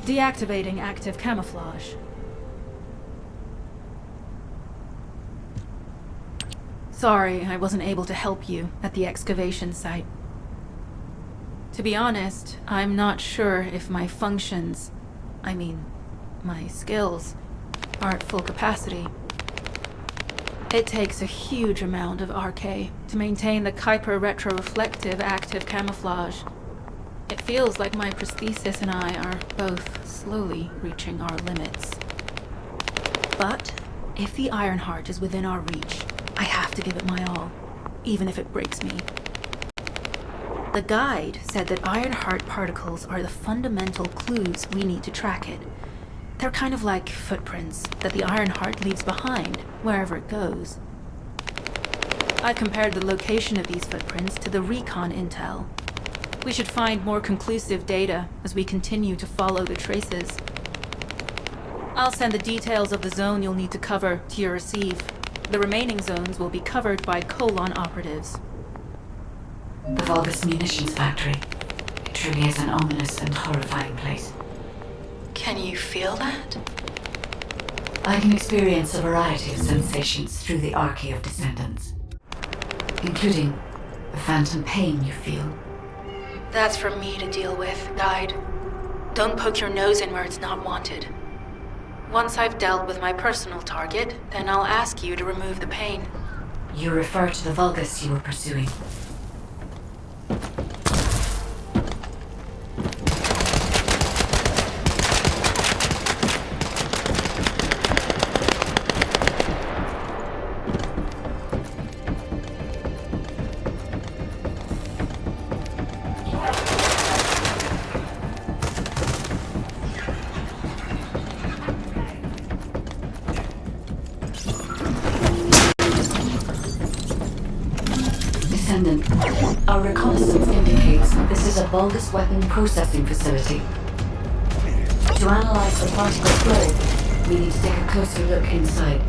Deactivating active camouflage. Sorry, I wasn't able to help you at the excavation site. To be honest, I'm not sure if my functions, my skills, are at full capacity. It takes a huge amount of RK to maintain the Kuiper retroreflective active camouflage. It feels like my prosthesis and I are both slowly reaching our limits. But if the Ironheart is within our reach, I have to give it my all, even if it breaks me. The guide said that Ironheart particles are the fundamental clues we need to track it. They're kind of like footprints that the Ironheart leaves behind, wherever it goes. I compared the location of these footprints to the recon intel. We should find more conclusive data as we continue to follow the traces. I'll send the details of the zone you'll need to cover to your receive. The remaining zones will be covered by Colon operatives. The Vulgus munitions factory. It truly is an ominous and horrifying place. Can you feel that? I can experience a variety of sensations through the archy of Descendants, including the phantom pain you feel. That's for me to deal with, Guide. Don't poke your nose in where it's not wanted. Once I've dealt with my personal target, then I'll ask you to remove the pain. You refer to the Vulgus you were pursuing. Descendant, our reconnaissance indicates this is a Vulgus weapon processing facility. To analyze the particle flow, we need to take a closer look inside.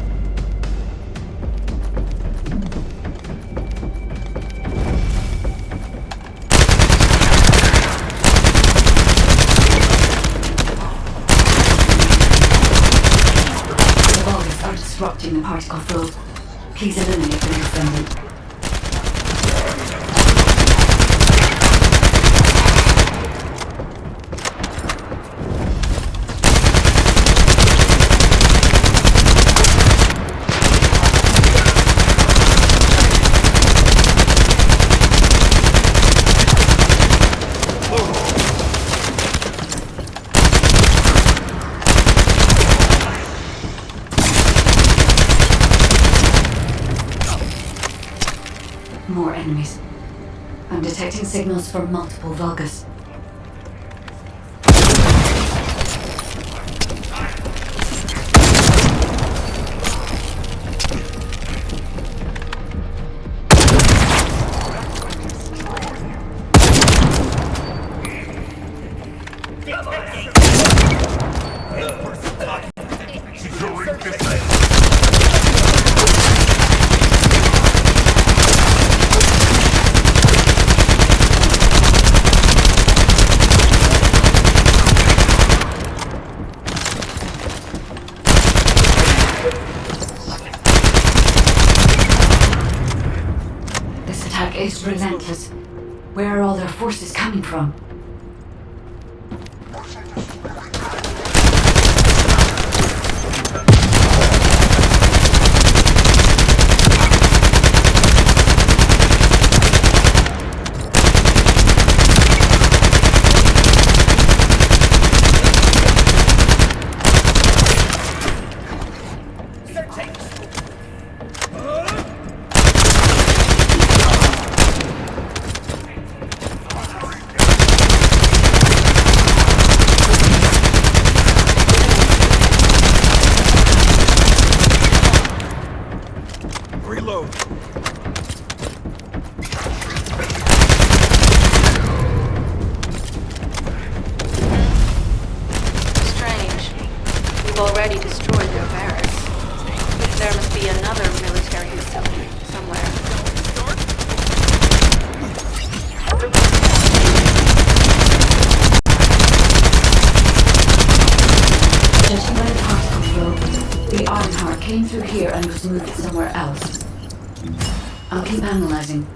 The Vulgus are disrupting the particle flow. Please eliminate the Descendant. More enemies. I'm detecting signals from multiple Vulgus. Is relentless. Where are all their forces coming from? Reload. already destroyed their barracks. There must be another military facility somewhere. Judging by the particle flow, the Ironheart came through here and was moved somewhere else. I'll keep analyzing.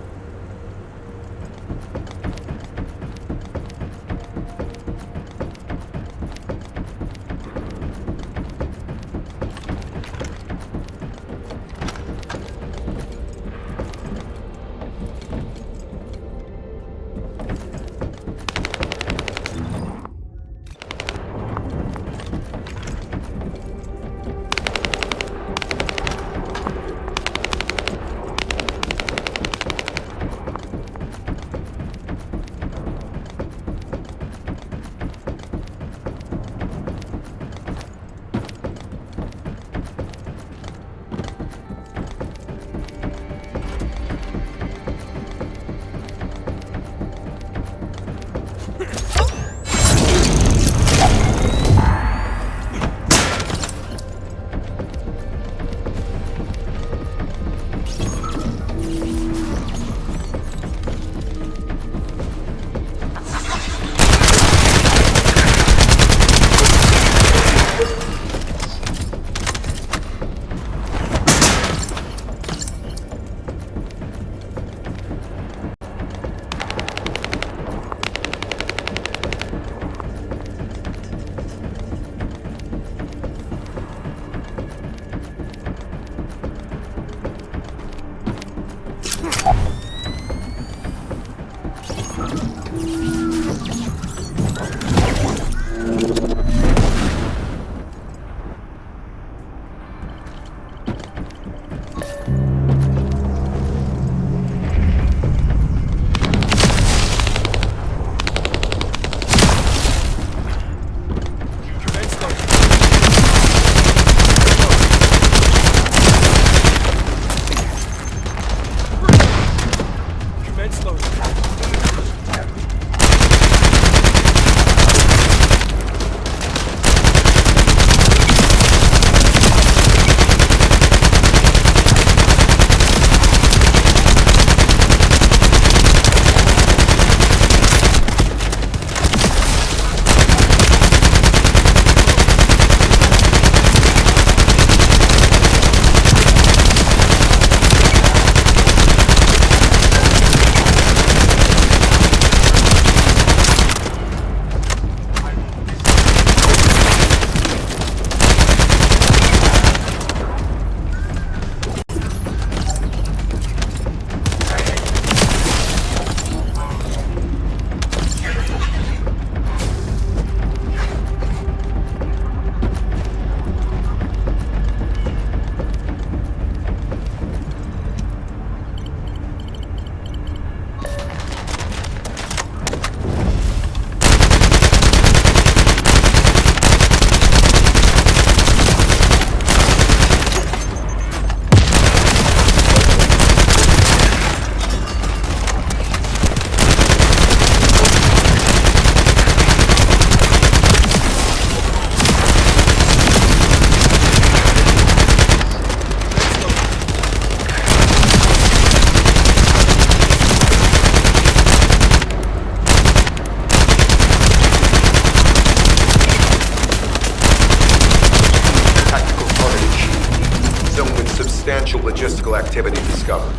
Logistical activity discovered.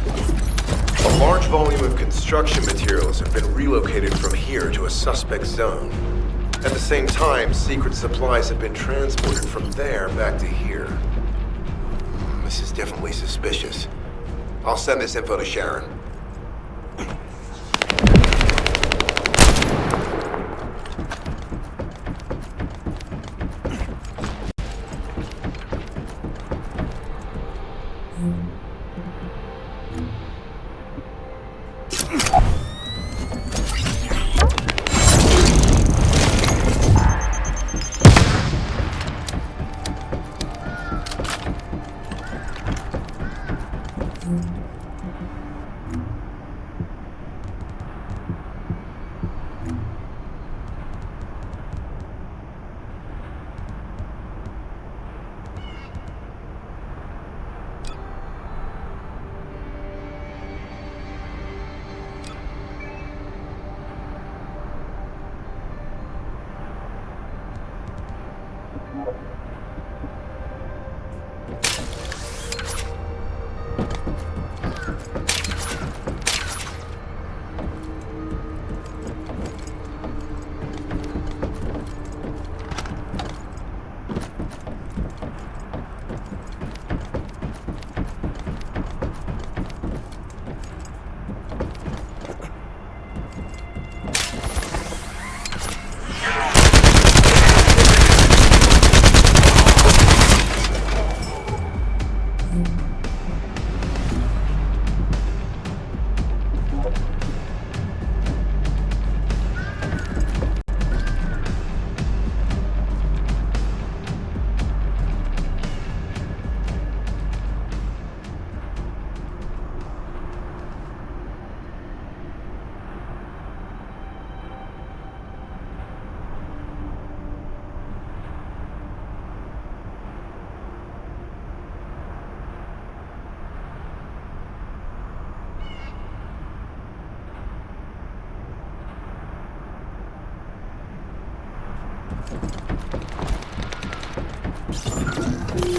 A large volume of construction materials have been relocated from here to a suspect zone. At the same time, secret supplies have been transported from there back to here. This is definitely suspicious. I'll send this info to Sharon.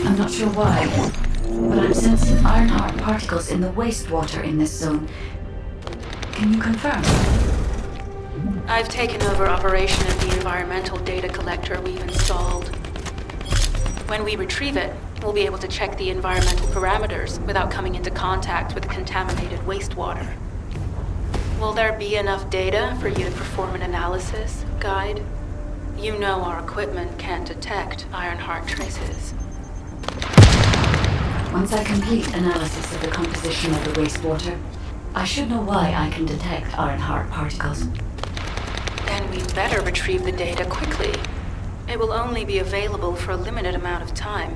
I'm not sure why, but I'm sensing Ironheart particles in the wastewater in this zone. Can you confirm? I've taken over operation of the environmental data collector we've installed. When we retrieve it, we'll be able to check the environmental parameters without coming into contact with contaminated wastewater. Will there be enough data for you to perform an analysis, Guide? You know our equipment can't detect Ironheart traces. Once I complete analysis of the composition of the wastewater, I should know why I can detect Ironheart particles. Then we'd better retrieve the data quickly. It will only be available for a limited amount of time.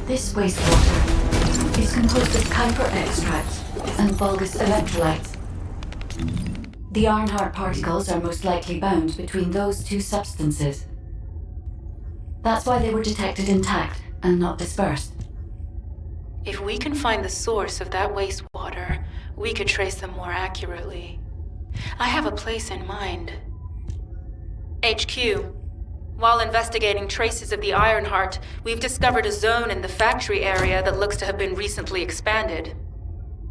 This wastewater is composed of Kuiper extracts and Vulgus electrolytes. The Ironheart particles are most likely bound between those two substances. That's why they were detected intact and not dispersed. If we can find the source of that wastewater, we could trace them more accurately. I have a place in mind. HQ. While investigating traces of the Ironheart, we've discovered a zone in the factory area that looks to have been recently expanded.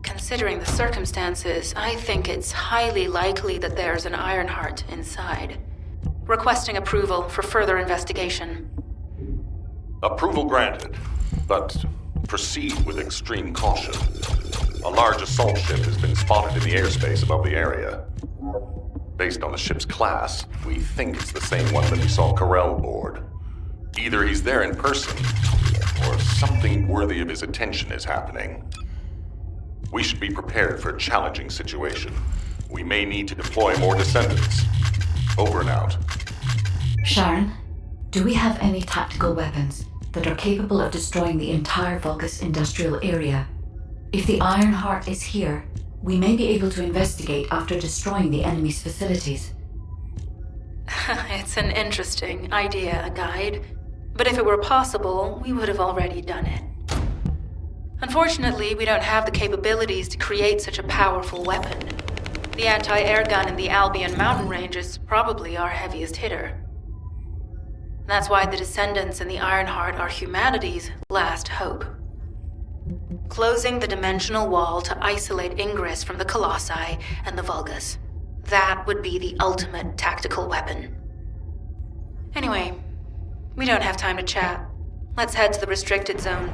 Considering the circumstances, I think it's highly likely that there's an Ironheart inside. Requesting approval for further investigation. Approval granted, but proceed with extreme caution. A large assault ship has been spotted in the airspace above the area. Based on the ship's class, we think it's the same one that we saw Carell board. Either he's there in person, or something worthy of his attention is happening. We should be prepared for a challenging situation. We may need to deploy more Descendants. Over and out. Sharon, do we have any tactical weapons that are capable of destroying the entire Vulgus industrial area? If the Ironheart is here, we may be able to investigate after destroying the enemy's facilities. It's an interesting idea, Guide. But if it were possible, we would have already done it. Unfortunately, we don't have the capabilities to create such a powerful weapon. The anti-air gun in the Albion mountain range is probably our heaviest hitter. That's why the Descendants and the Ironheart are humanity's last hope. Closing the dimensional wall to isolate Ingris from the Colossi and the Vulgus. That would be the ultimate tactical weapon. Anyway, we don't have time to chat. Let's head to the restricted zone.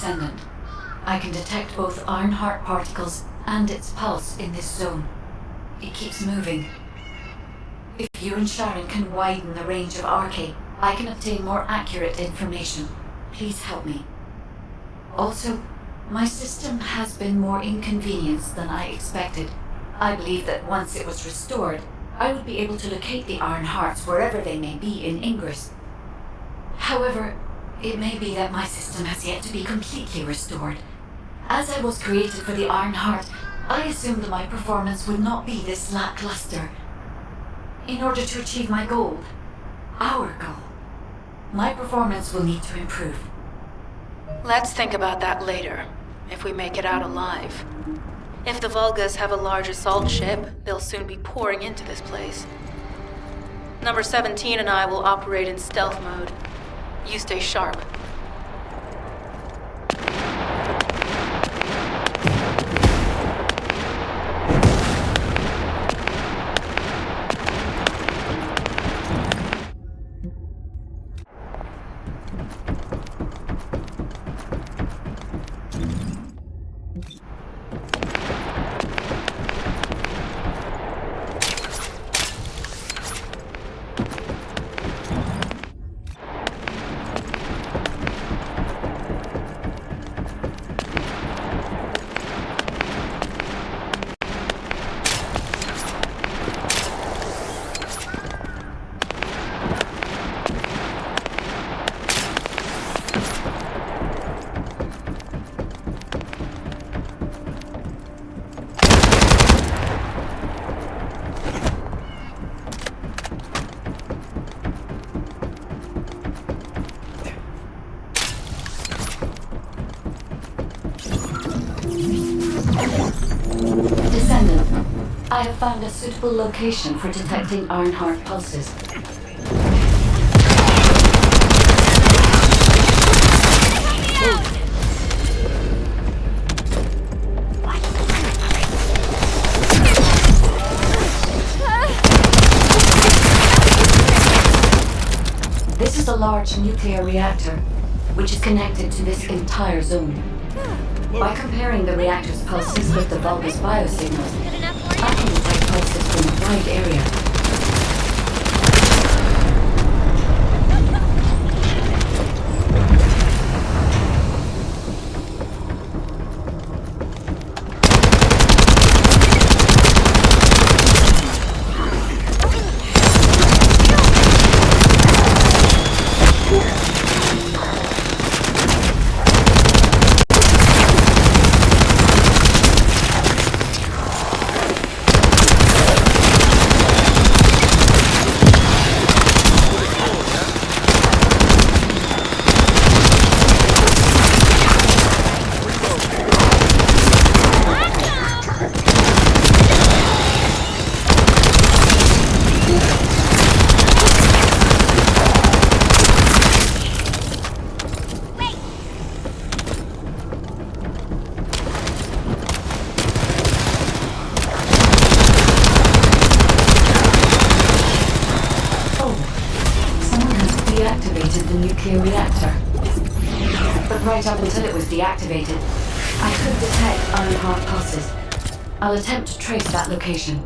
Descendant. I can detect both Ironheart particles and its pulse in this zone. It keeps moving. If you and Sharon can widen the range of Arche, I can obtain more accurate information. Please help me. Also, my system has been more inconvenienced than I expected. I believe that once it was restored, I would be able to locate the Ironhearts wherever they may be in Ingris. However, it may be that my system has yet to be completely restored. As I was created for the Ironheart, I assumed my performance would not be this lackluster. In order to achieve my goal, our goal, my performance will need to improve. Let's think about that later, if we make it out alive. If the Vulgas have a large assault ship, they'll soon be pouring into this place. Number 17 and I will operate in stealth mode. You stay sharp. Descendant, I have found a suitable location for detecting Ironheart pulses. This is a large nuclear reactor, which is connected to this entire zone. By comparing the reactor's pulses with the Vulgus biosignals, I can detect pulses from a wide area. Reactor. But right up until it was deactivated, I could detect Ironheart pulses. I'll attempt to trace that location.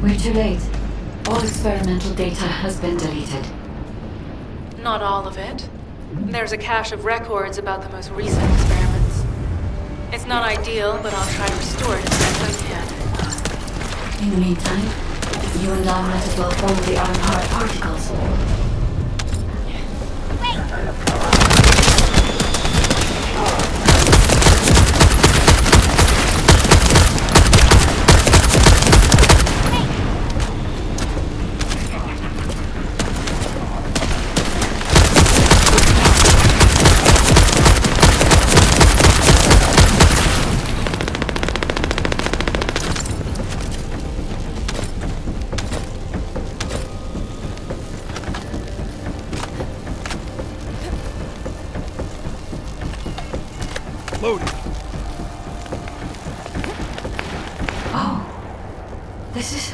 We're too late. All experimental data has been deleted. Not all of it. There's a cache of records about the most recent experiments. It's not ideal, but I'll try to restore it as best I can. In the meantime, you and I might as well follow the Ironheart particles. Loaded. Oh. This is...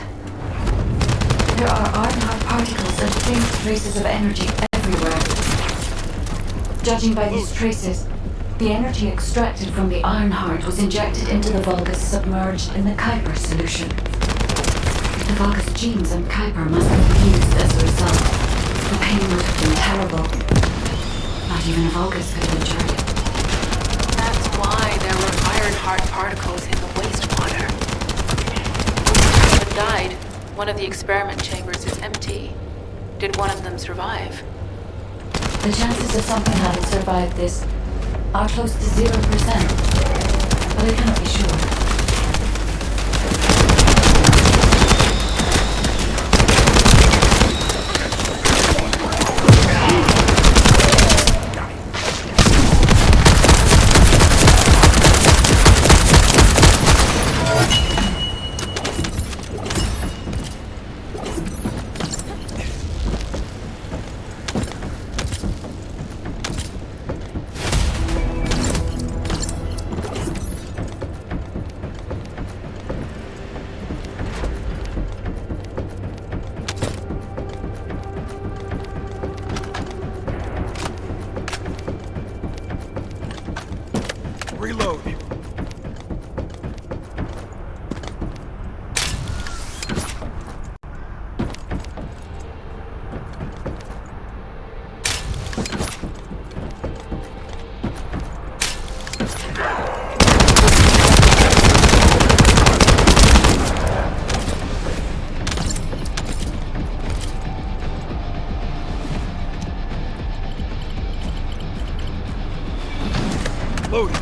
There are Ironheart particles and faint traces of energy everywhere. Judging by these traces, the energy extracted from the Ironheart was injected into the Vulgus submerged in the Kuiper solution. The Vulgus genes and Kuiper must have been fused as a result. The pain would have been terrible. Not even a Vulgus could have endured it. That's why there were Ironheart particles in the wastewater. When died, one of the experiment chambers is empty. Did one of them survive? The chances of something having survived this are close to 0%, but I cannot be sure. Reload. Loaded.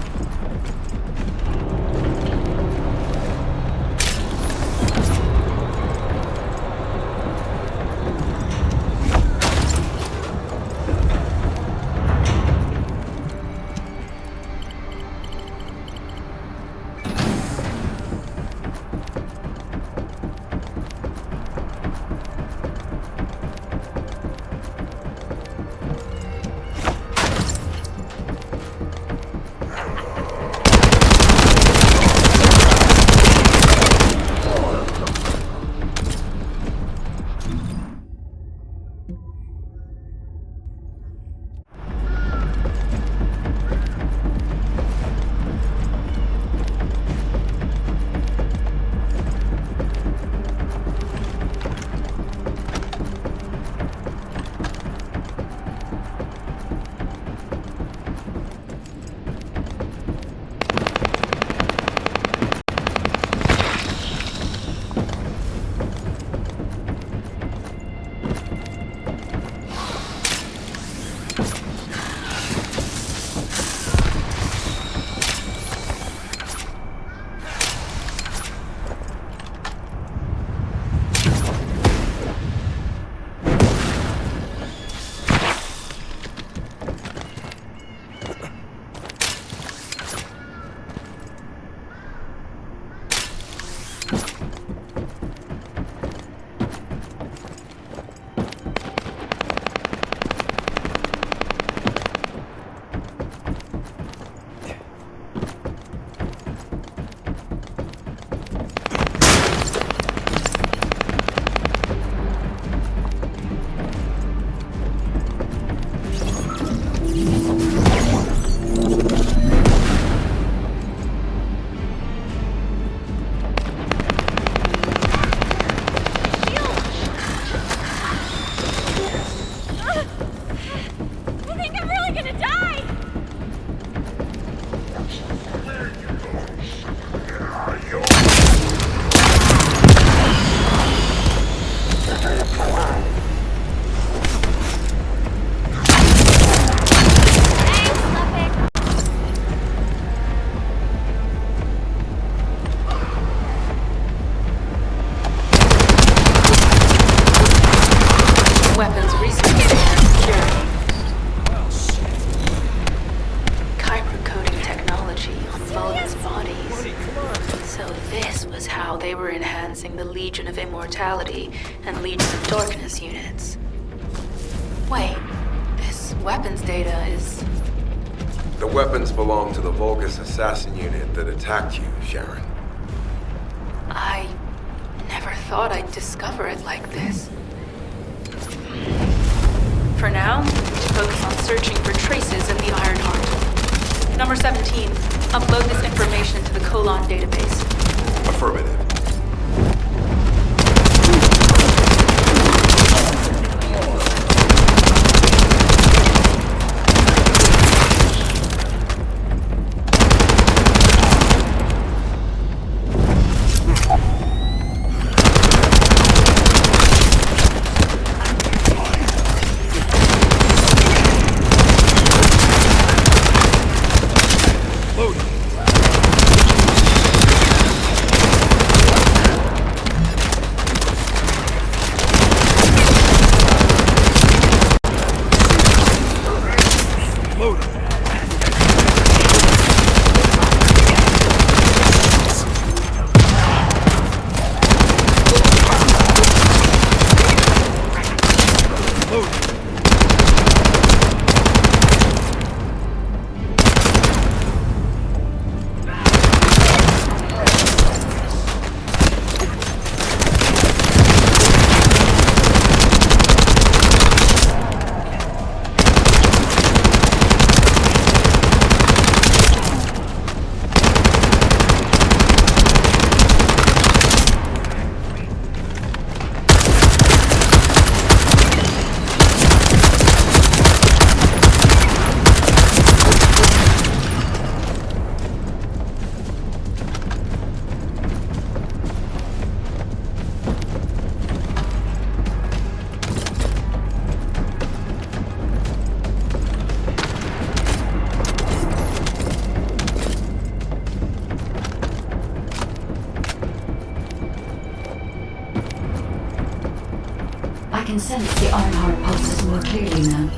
easy, come on. So this was how they were enhancing the Legion of Immortality and Legion of Darkness units. Wait, this weapons data is... The weapons belong to the Vulgus assassin unit that attacked you, Sharon. I never thought I'd discover it like this. For now, focus on searching for traces of the Ironheart. Number 17, upload this information to the Colon database. Affirmative. I can sense the Ironheart pulses more clearly now.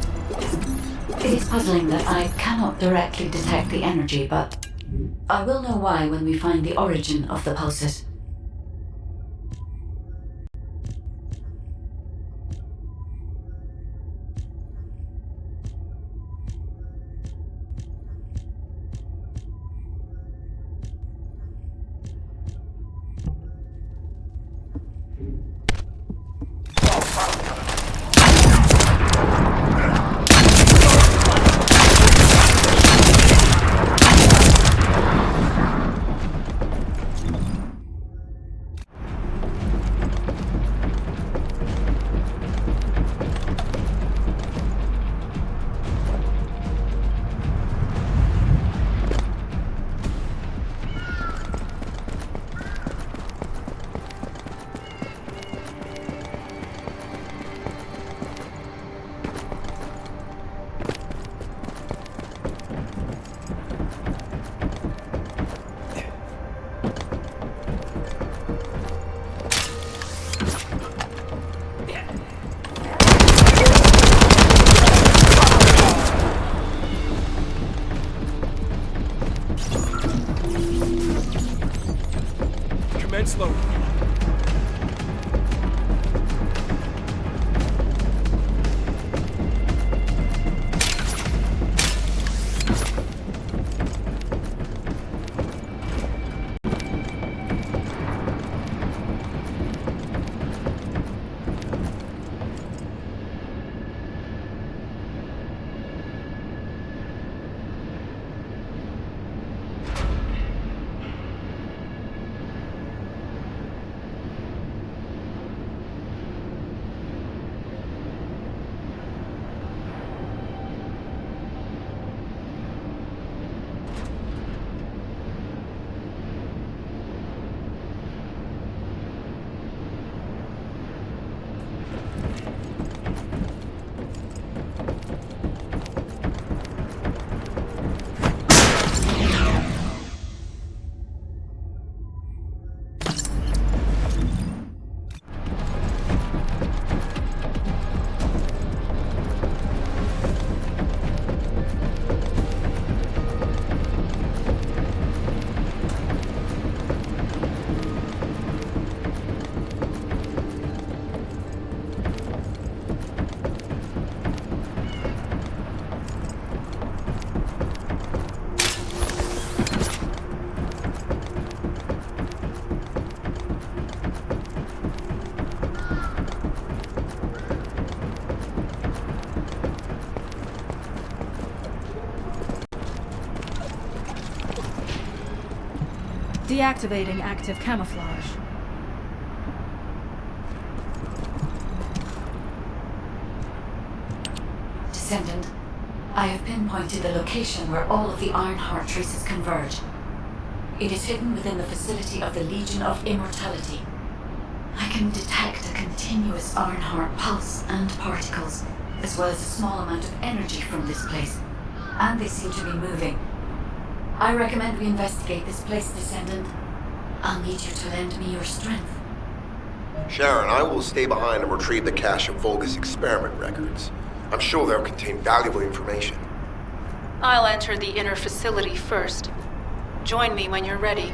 It is puzzling that I cannot directly detect the energy, but I will know why when we find the origin of the pulses. Commence loading. Deactivating active camouflage. Descendant, I have pinpointed the location where all of the Ironheart traces converge. It is hidden within the facility of the Legion of Immortality. I can detect a continuous Ironheart pulse and particles, as well as a small amount of energy from this place, and they seem to be moving. I recommend we investigate this place, Descendant. I'll need you to lend me your strength. Sharon, I will stay behind and retrieve the cache of Vulgus experiment records. I'm sure they'll contain valuable information. I'll enter the inner facility first. Join me when you're ready.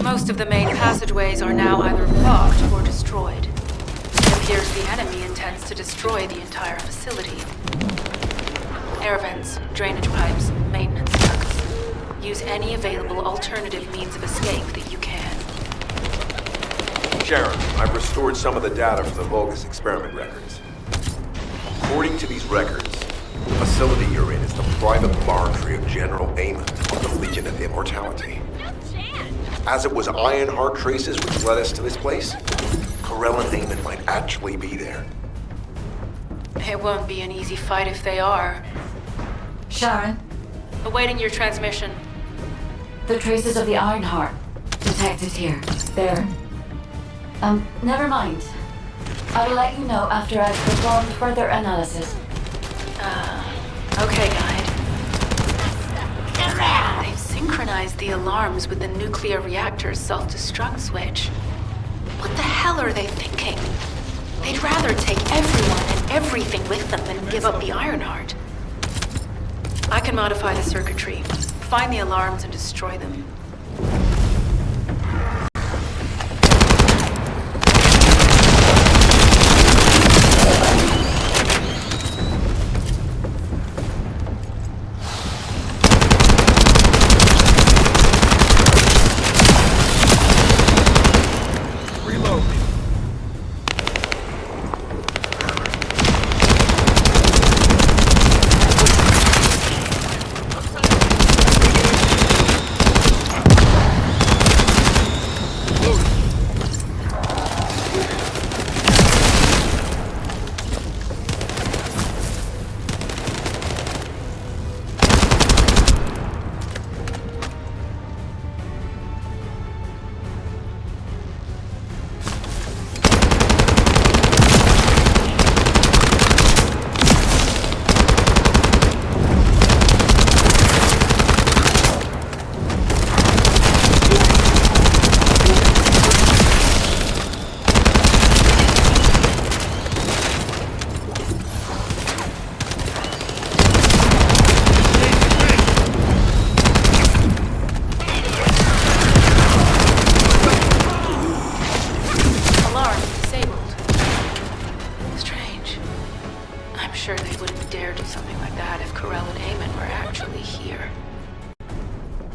Most of the main passageways are now either blocked or destroyed. It appears the enemy intends to destroy the entire facility. Air vents, drainage pipes, maintenance ducts. Use any available alternative means of escape that you can. Sharon, I've restored some of the data from the Vulgus experiment records. According to these records, the facility you're in is the private laboratory of General Amon of the Legion of Immortality. As it was Ironheart traces which led us to this place, Corell and Amon might actually be there. It won't be an easy fight if they are. Sharon, Awaiting your transmission. the traces of the Ironheart detected here. They're... never mind. I will let you know after I've performed further analysis. Okay, Guide. They've synchronized the alarms with the nuclear reactor's self-destruct switch. What the hell are they thinking? They'd rather take everyone and everything with them than give up the Ironheart. I can modify the circuitry, find the alarms and destroy them.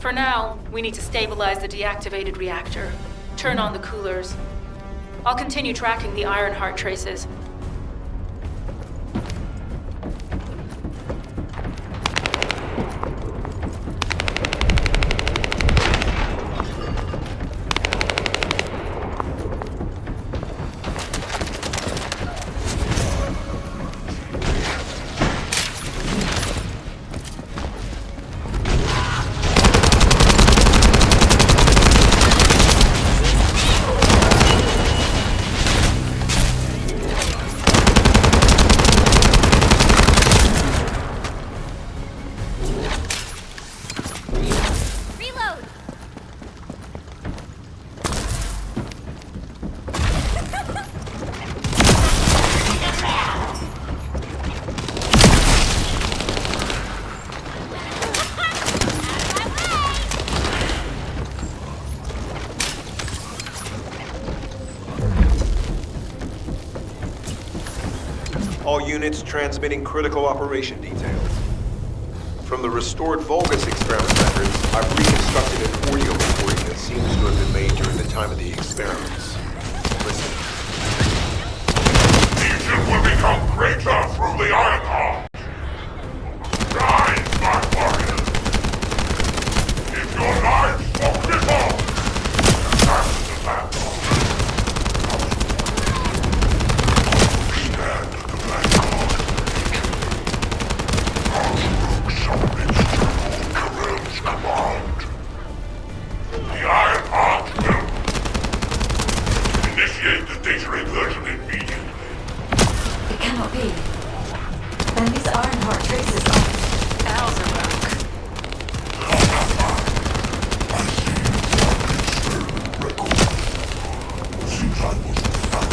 For now, we need to stabilize the deactivated reactor, turn on the coolers. I'll continue tracking the Ironheart traces. units transmitting critical operation details. From the restored Vulgus experiment records, I've reconstructed an audio recording that seems to have been made during the time of the experiments. Listen. Legion will become greater through the Ironheart. Rise, my warriors. If your lives for cripple, that's the battle. Stand at the vanguard. Outlook summons General Karel's command. The Ironheart will initiate the data reversion immediately. It cannot be. Then these Ironheart traces are Alzarok. Seems I wasn't found.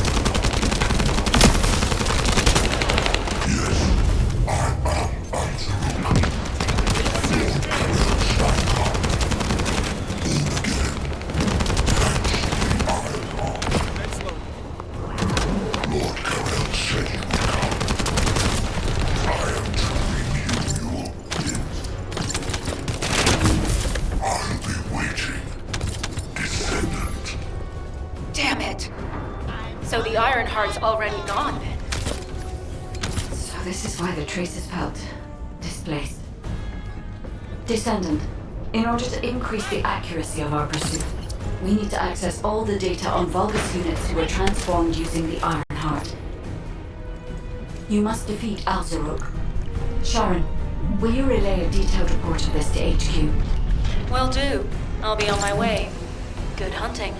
Yes, I am Alzarok. Lord Karel Steinhardt. Home again. Thanks to the Ironheart. Lord Karel said you would come. I am to renew your bid. I'll be waiting. Descendant. Damn it! So the Ironheart's already gone then? So this is why the traces felt displaced. Descendant, in order to increase the accuracy of our pursuit, we need to access all the data on Vulgus units who were transformed using the Ironheart. You must defeat Alzarok. Sharon, will you relay a detailed report of this to HQ? Will do. I'll be on my way. Good hunting.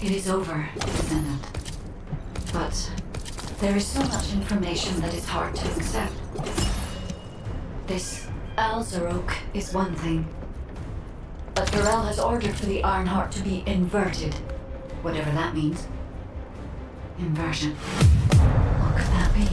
It is over, Descendant. But there is so much information that is hard to accept. This Alzarok is one thing. But Karel has ordered for the Ironheart to be inverted. Whatever that means. Inversion. What could that be?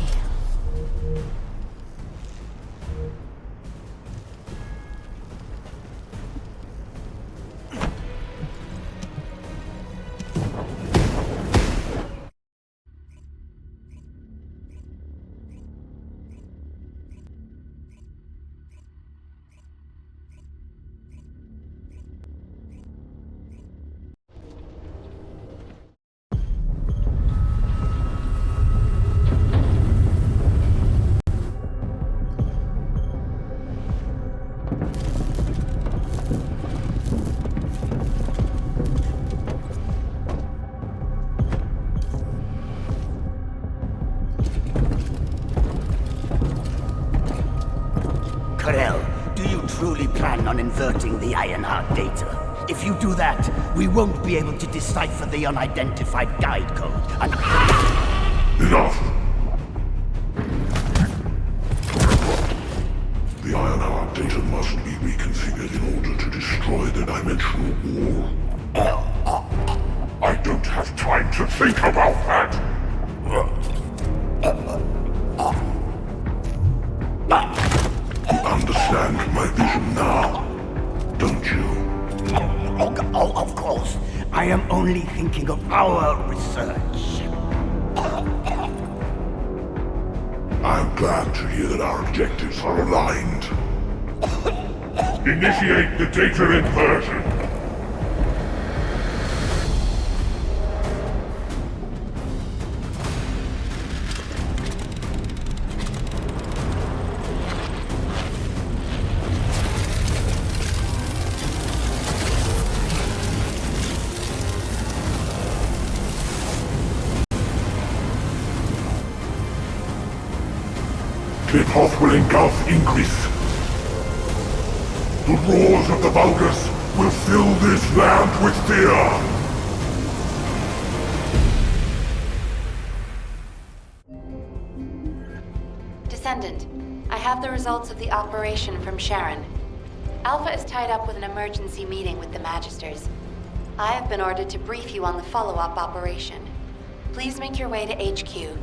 Karel, do you truly plan on inverting the Ironheart data? If you do that, we won't be able to decipher the unidentified guide code. Enough! The Ironheart data must be reconfigured in order to destroy the dimensional wall. I don't have time to think about that! You understand my vision now, don't you? Oh, of course. I am only thinking of our research. I'm glad to hear that our objectives are aligned. Initiate the data inversion. Clipoff will engulf Ingris. The roars of the Vulgus will fill this land with fear. Descendant, I have the results of the operation from Sharon. Alpha is tied up with an emergency meeting with the Magisters. I have been ordered to brief you on the follow-up operation. Please make your way to HQ.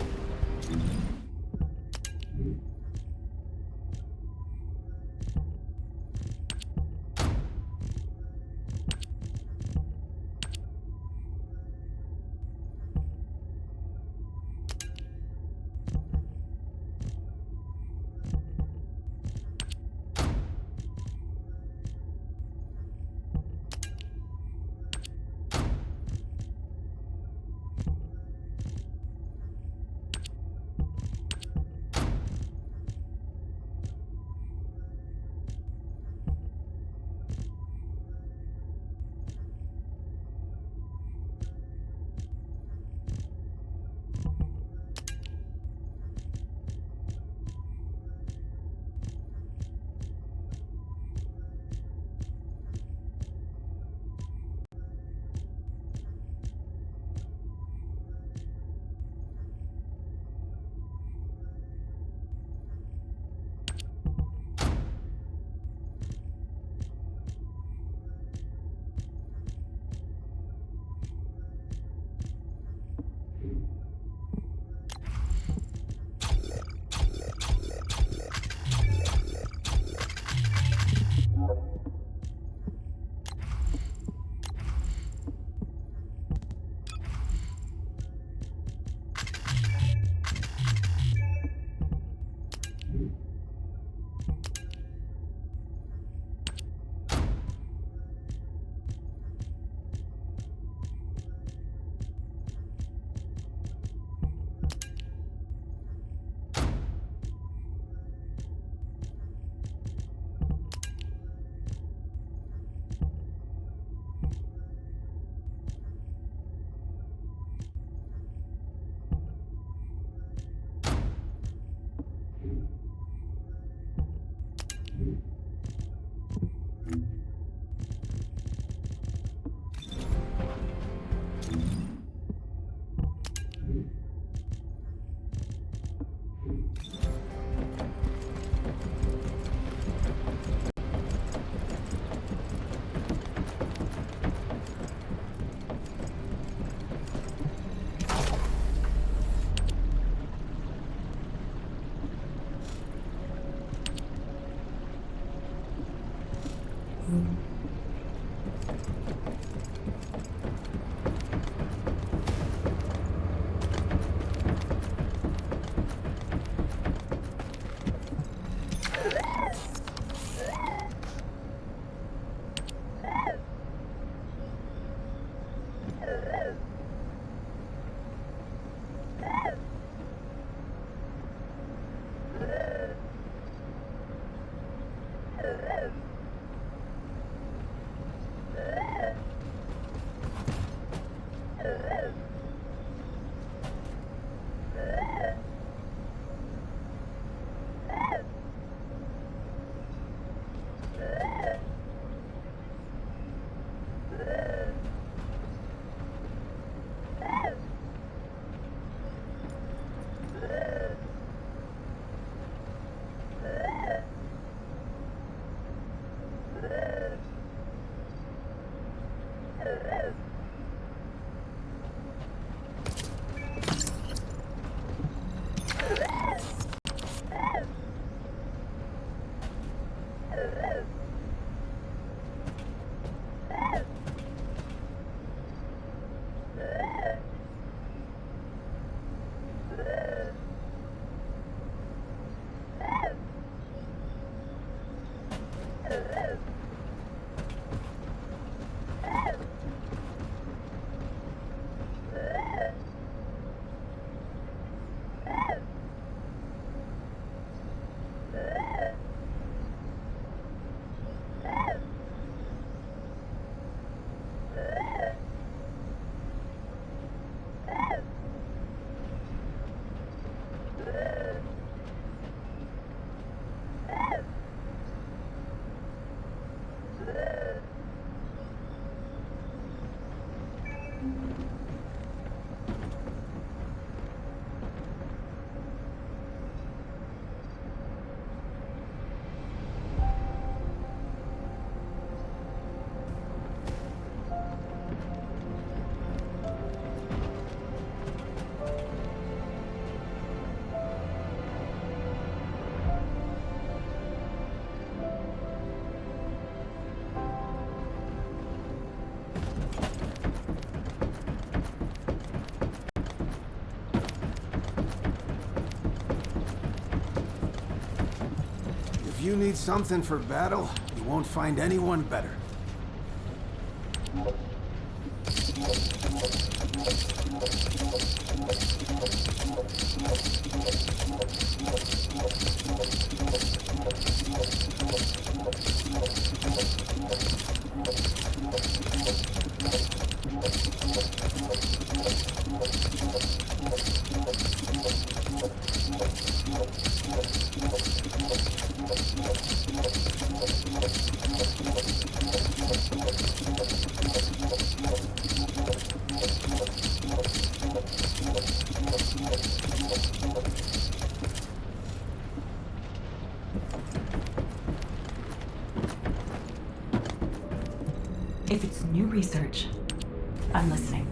If you need something for battle, you won't find anyone better. If it's new research, I'm listening.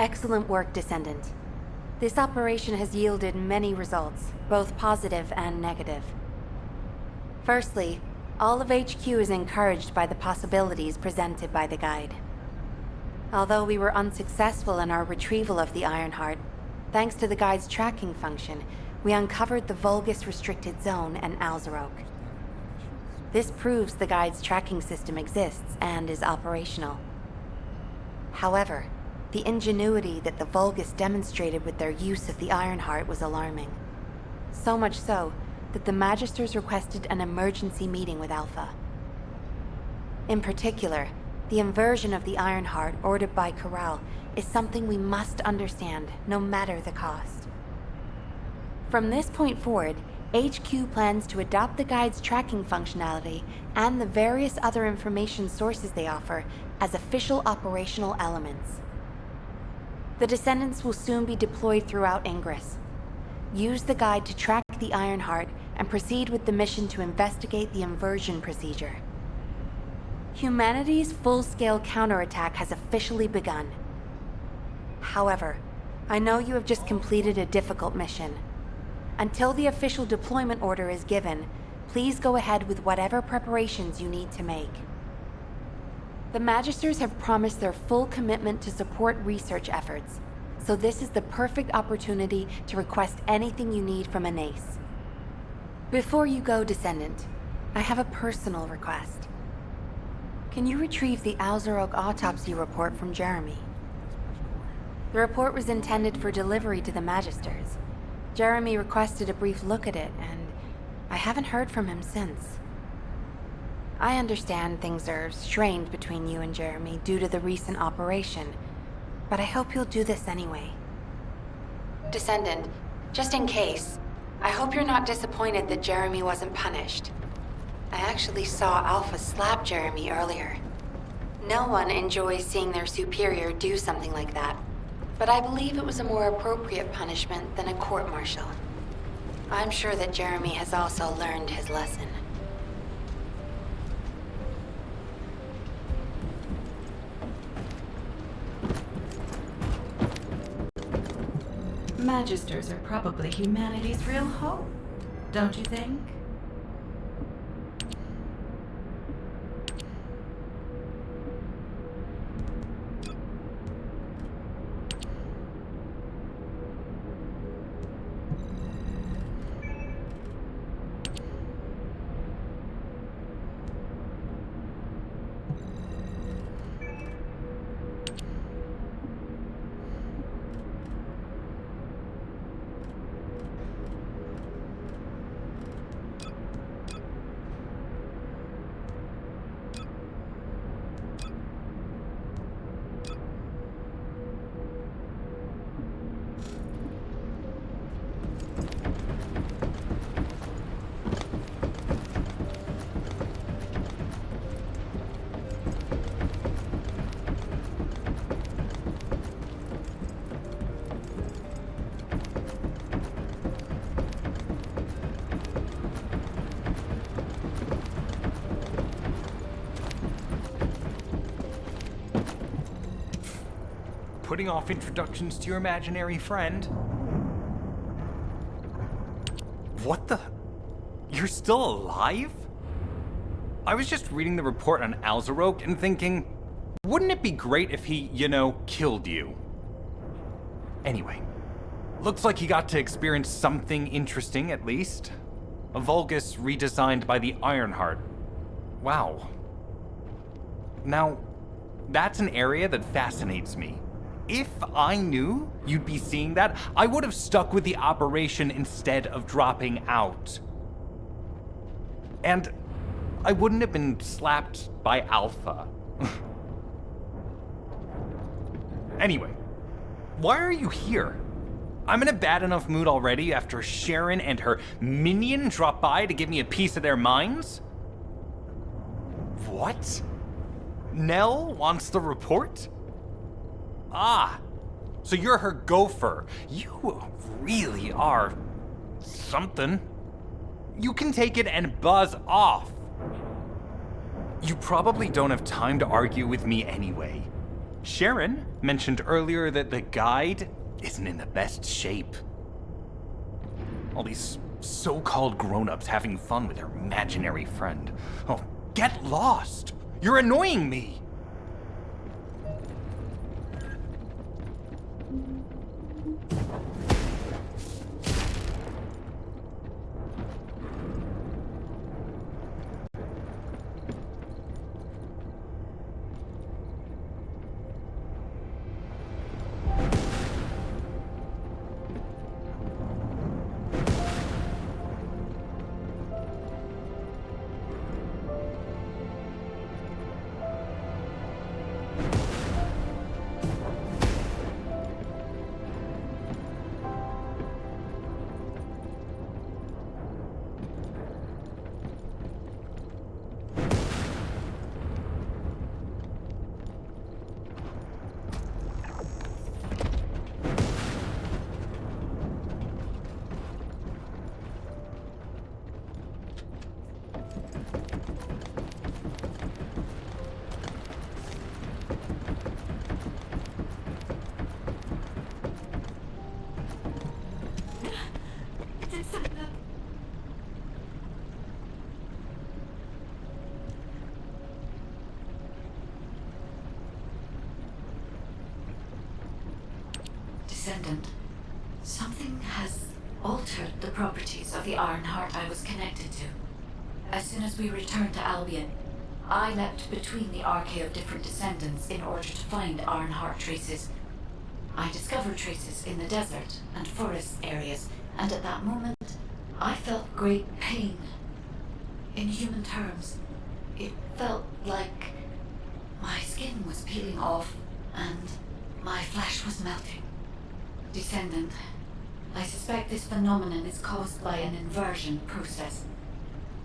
Excellent work, Descendant. This operation has yielded many results, both positive and negative. Firstly, all of HQ is encouraged by the possibilities presented by the guide. Although we were unsuccessful in our retrieval of the Ironheart, thanks to the guide's tracking function, we uncovered the Vulgus restricted zone and Alzarok. This proves the guide's tracking system exists and is operational. However, the ingenuity that the Vulgus demonstrated with their use of the Ironheart was alarming. So much so that the Magisters requested an emergency meeting with Alpha. In particular, the inversion of the Ironheart ordered by Corral is something we must understand, no matter the cost. From this point forward, HQ plans to adopt the guide's tracking functionality and the various other information sources they offer as official operational elements. The Descendants will soon be deployed throughout Ingris. Use the guide to track the Ironheart and proceed with the mission to investigate the inversion procedure. Humanity's full-scale counterattack has officially begun. However, I know you have just completed a difficult mission. Until the official deployment order is given, please go ahead with whatever preparations you need to make. The Magisters have promised their full commitment to support research efforts, so this is the perfect opportunity to request anything you need from an ace. Before you go, Descendant, I have a personal request. Can you retrieve the Alzarok autopsy report from Jeremy? The report was intended for delivery to the Magisters. Jeremy requested a brief look at it, and I haven't heard from him since. I understand things are strained between you and Jeremy due to the recent operation, but I hope you'll do this anyway. Descendant, just in case, I hope you're not disappointed that Jeremy wasn't punished. I actually saw Alpha slap Jeremy earlier. No one enjoys seeing their superior do something like that, but I believe it was a more appropriate punishment than a court-martial. I'm sure that Jeremy has also learned his lesson. Magisters are probably humanity's real hope, don't you think? Putting off introductions to your imaginary friend. What the? You're still alive? I was just reading the report on Alzarok and thinking, wouldn't it be great if he, killed you? Anyway, looks like he got to experience something interesting at least. A Vulgus redesigned by the Ironheart. Wow. Now, that's an area that fascinates me. If I knew you'd be seeing that, I would have stuck with the operation instead of dropping out. And I wouldn't have been slapped by Alpha. Anyway, why are you here? I'm in a bad enough mood already after Sharon and her minion drop by to give me a piece of their minds? What? Nell wants the report? Ah, so you're her gopher. You really are something. You can take it and buzz off. You probably don't have time to argue with me anyway. Sharon mentioned earlier that the guide isn't in the best shape. All these so-called grown-ups having fun with their imaginary friend. Oh, get lost! You're annoying me! Descendant, something has altered the properties of the Ironheart I was connected to. As soon as we returned to Albion, I leapt between the arcade of different Descendants in order to find Ironheart traces. I discovered traces in the desert and forest areas and at that moment, I felt great pain. In human terms, it felt like my skin was peeling off and my flesh was melting. Descendant, I suspect this phenomenon is caused by an inversion process.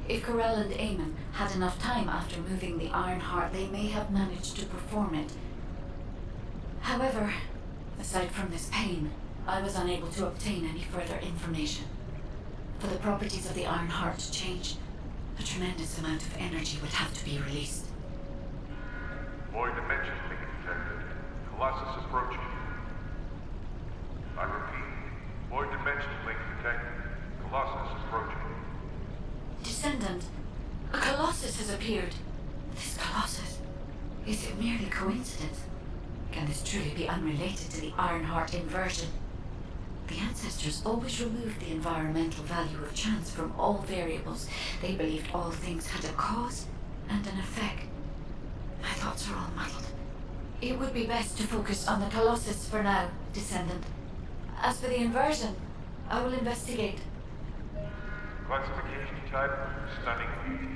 If Corell and Eamon had enough time after moving the Iron Heart, they may have managed to perform it. However, aside from this pain, I was unable to obtain any further information. For the properties of the Iron Heart to change, a tremendous amount of energy would have to be released. Void dimension link detected. Colossus approaching. I repeat, void dimension link detected. Colossus approaching. Descendant, a Colossus has appeared. This Colossus, is it merely coincidence? Can this truly be unrelated to the Ironheart inversion? The ancestors always removed the environmental value of chance from all variables. They believed all things had a cause and an effect. My thoughts are all muddled. It would be best to focus on the Colossus for now, Descendant. As for the inversion, I will investigate. Classification type, stunning beauty.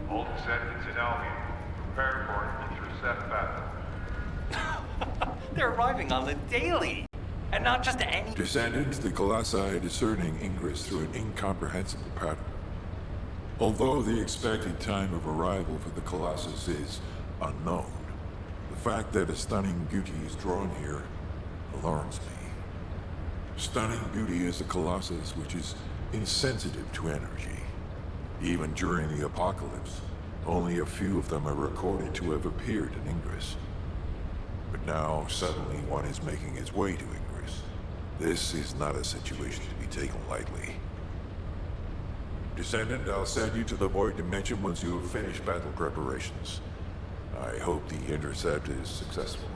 All descendants in Albion. Prepare for an intercept battle. They're arriving on the daily! And not just any... Descendants, the Colossi discerning Ingris through an incomprehensible pattern. Although the expected time of arrival for the Colossus is unknown, the fact that a stunning beauty is drawn here alarms me. Stunning beauty is a Colossus which is insensitive to energy. Even during the apocalypse, only a few of them are recorded to have appeared in Ingris. But now, suddenly one is making its way to Ingris. This is not a situation to be taken lightly. Descendant, I'll send you to the Void Dimension once you have finished battle preparations. I hope the intercept is successful.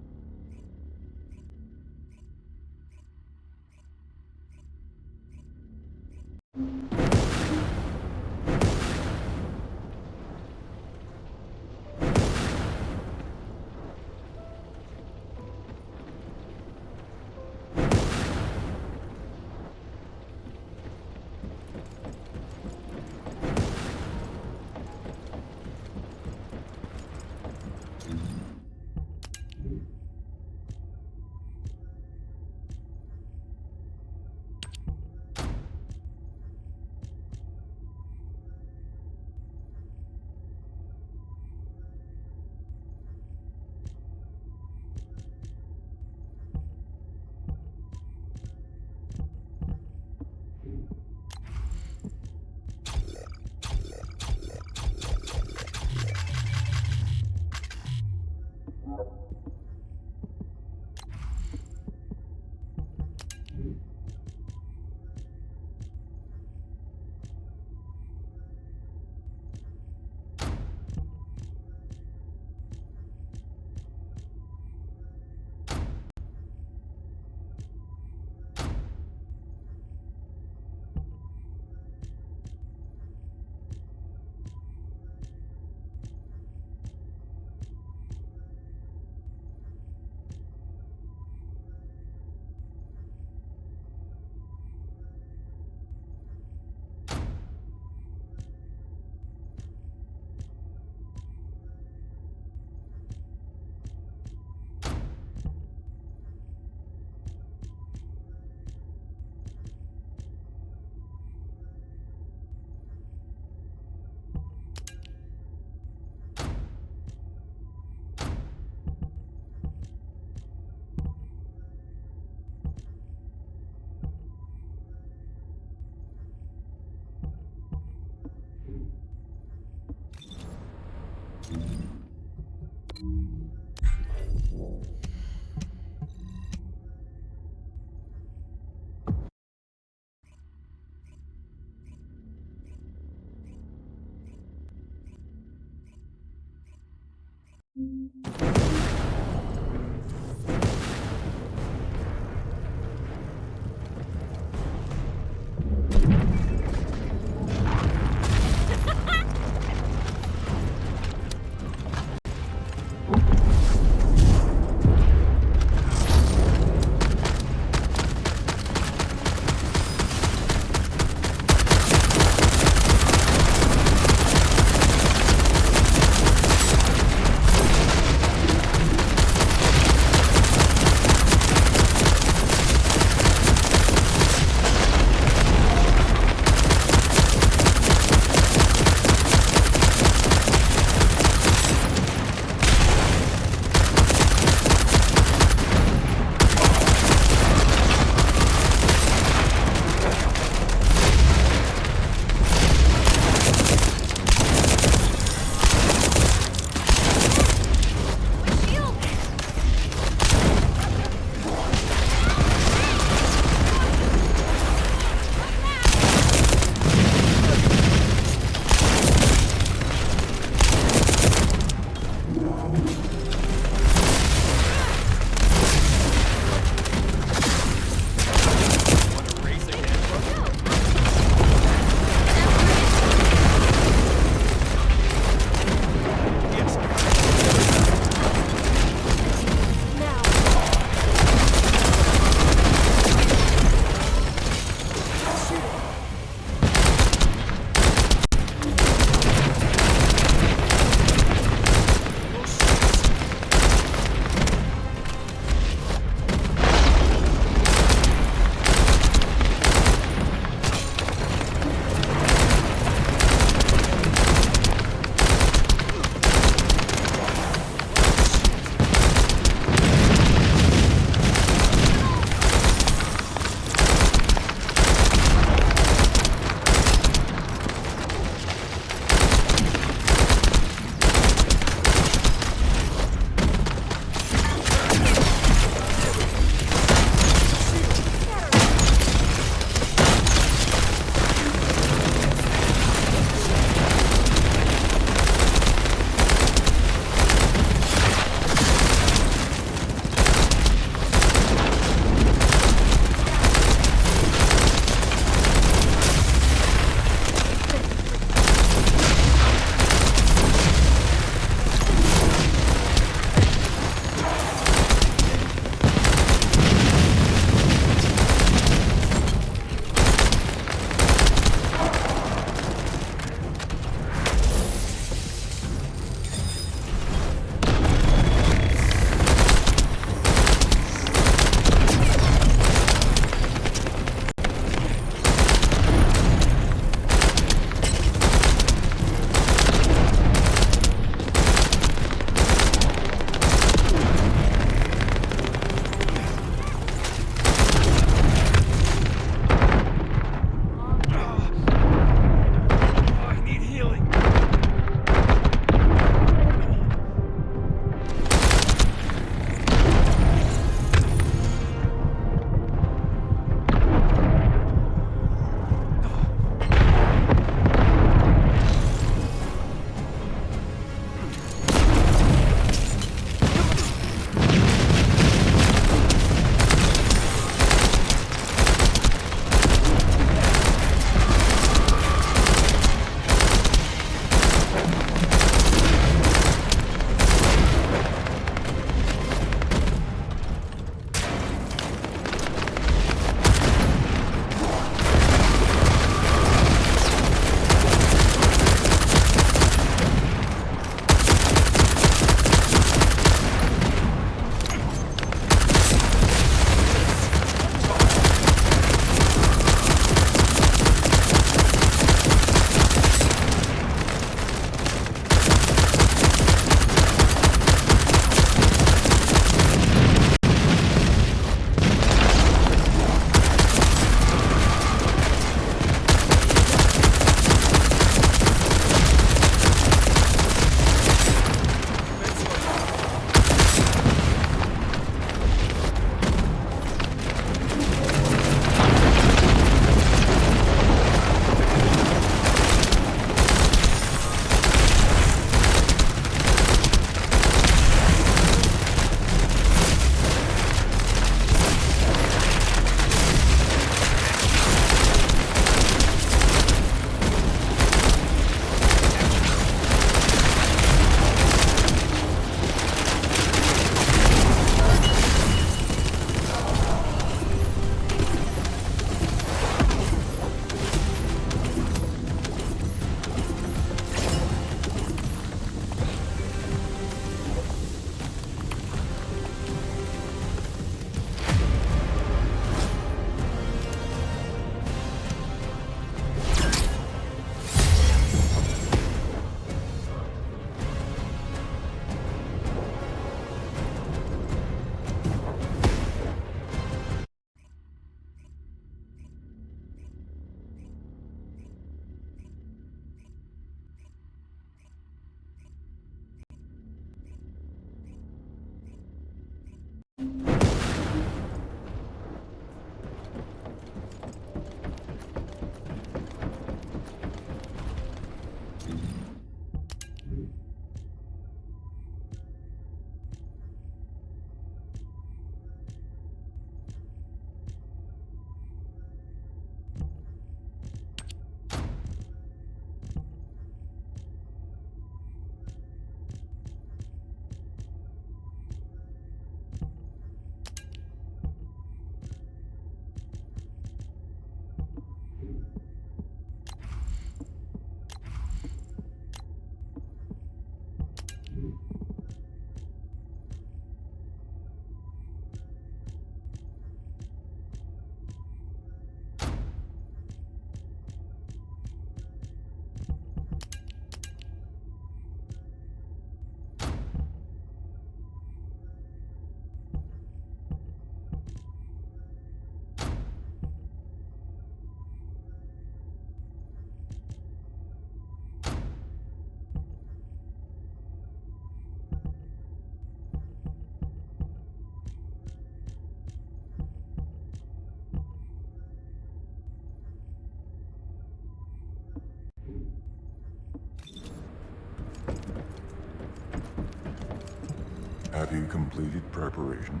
you completed preparation?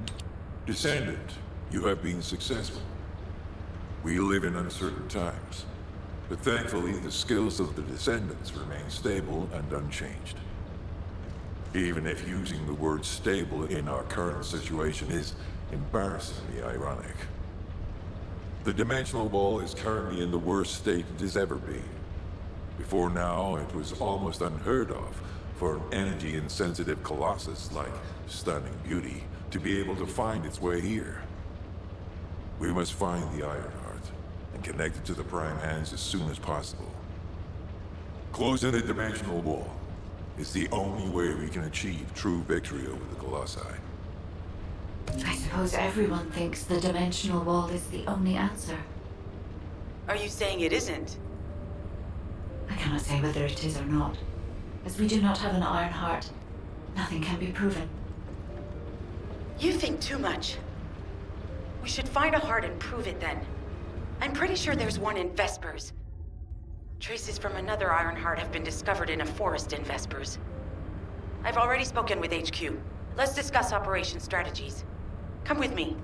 Descendant, you have been successful. We live in uncertain times, but thankfully the skills of the Descendants remain stable and unchanged. Even if using the word stable in our current situation is embarrassingly ironic. The dimensional wall is currently in the worst state it has ever been. Before now, it was almost unheard of for an energy-insensitive colossus like Stunning Beauty to be able to find its way here. We must find the Ironheart and connect it to the Prime Hands as soon as possible. Closing the dimensional wall is the only way we can achieve true victory over the Colossi. I suppose everyone thinks the dimensional wall is the only answer. Are you saying it isn't? I cannot say whether it is or not. As we do not have an Ironheart, nothing can be proven. You think too much. We should find a heart and prove it then. I'm pretty sure there's one in Vespers. Traces from another Ironheart have been discovered in a forest in Vespers. I've already spoken with HQ. Let's discuss operation strategies. Come with me.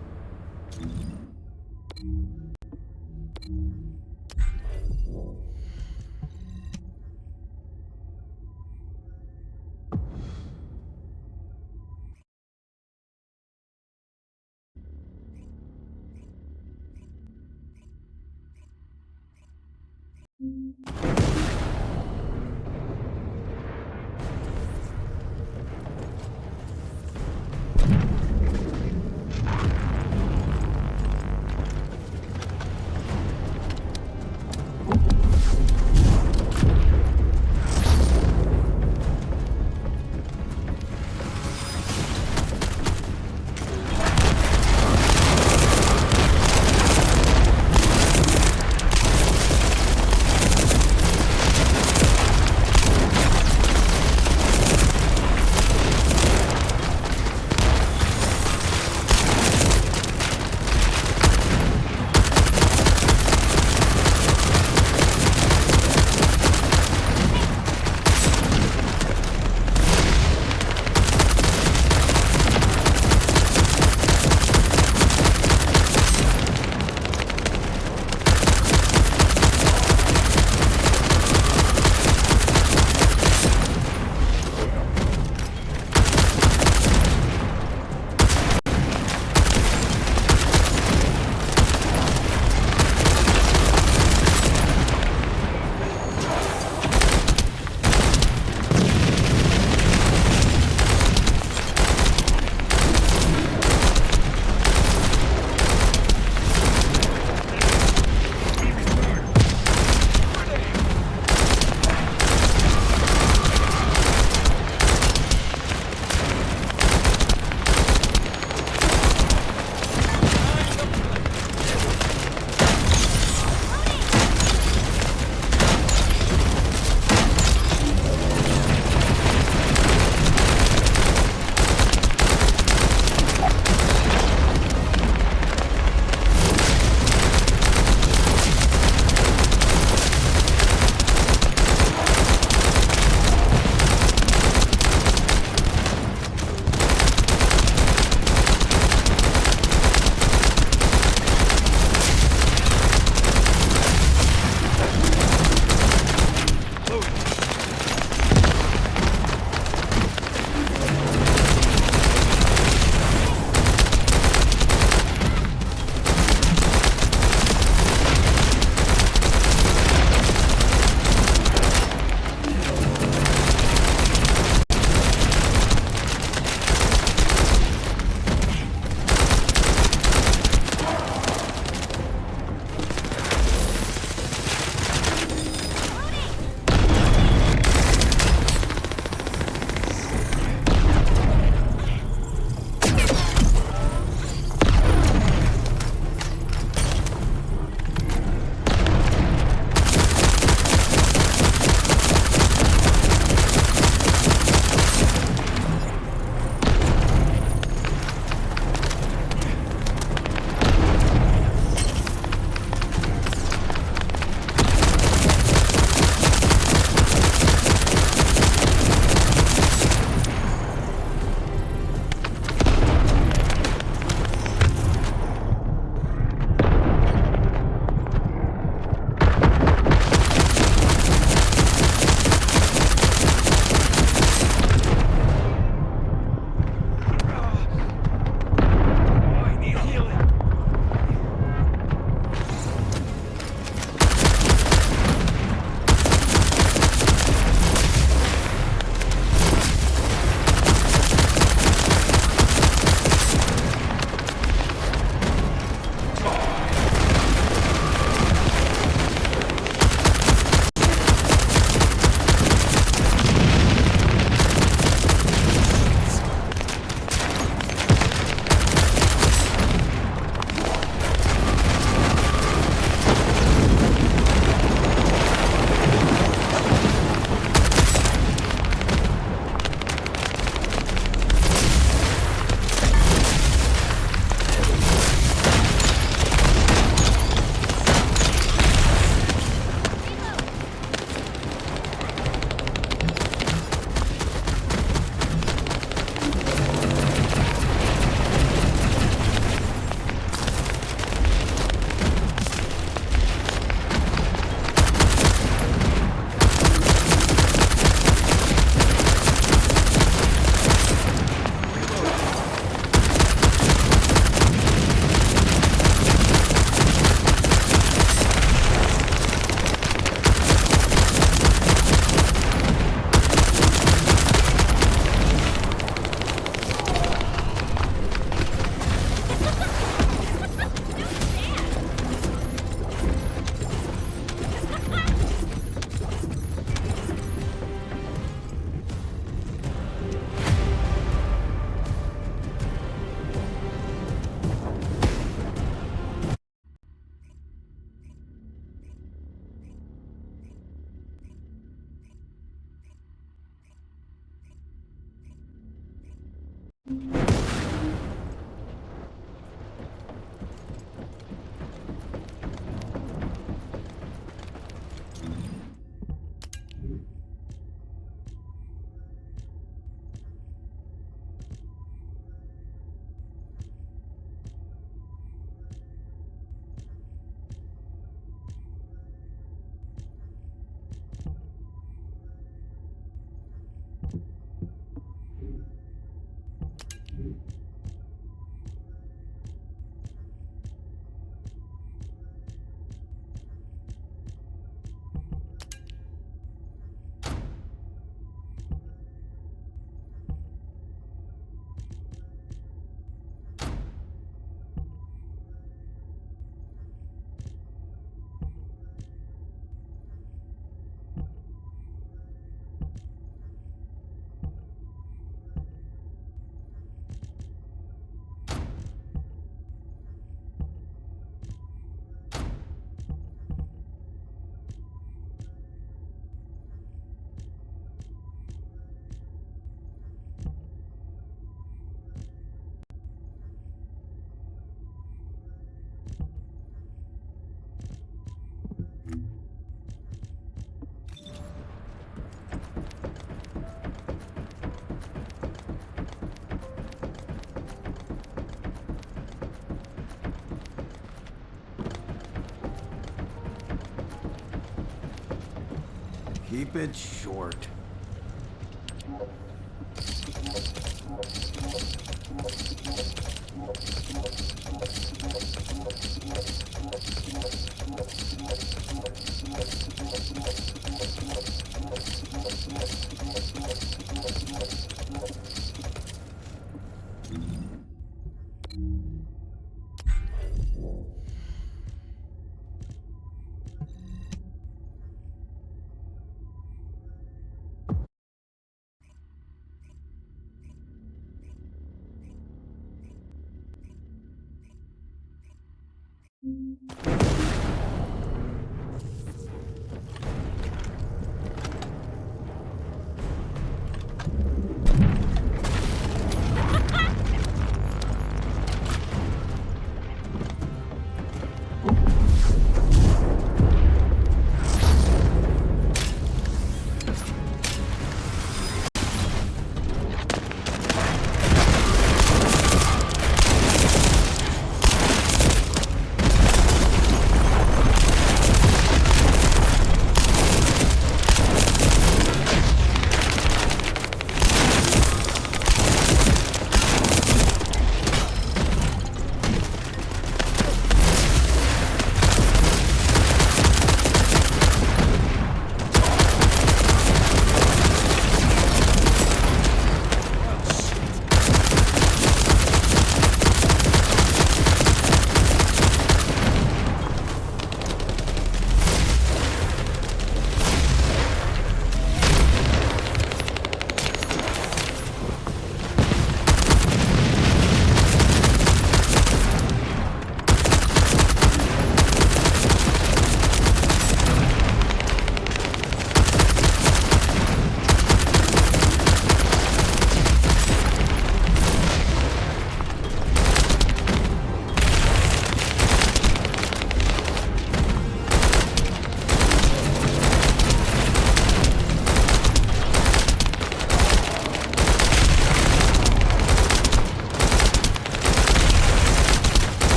Keep it short.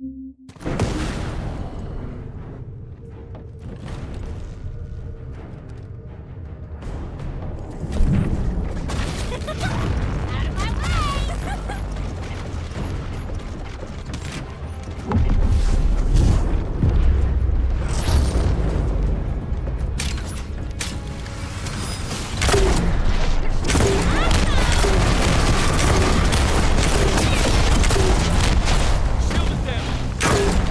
Shield is down.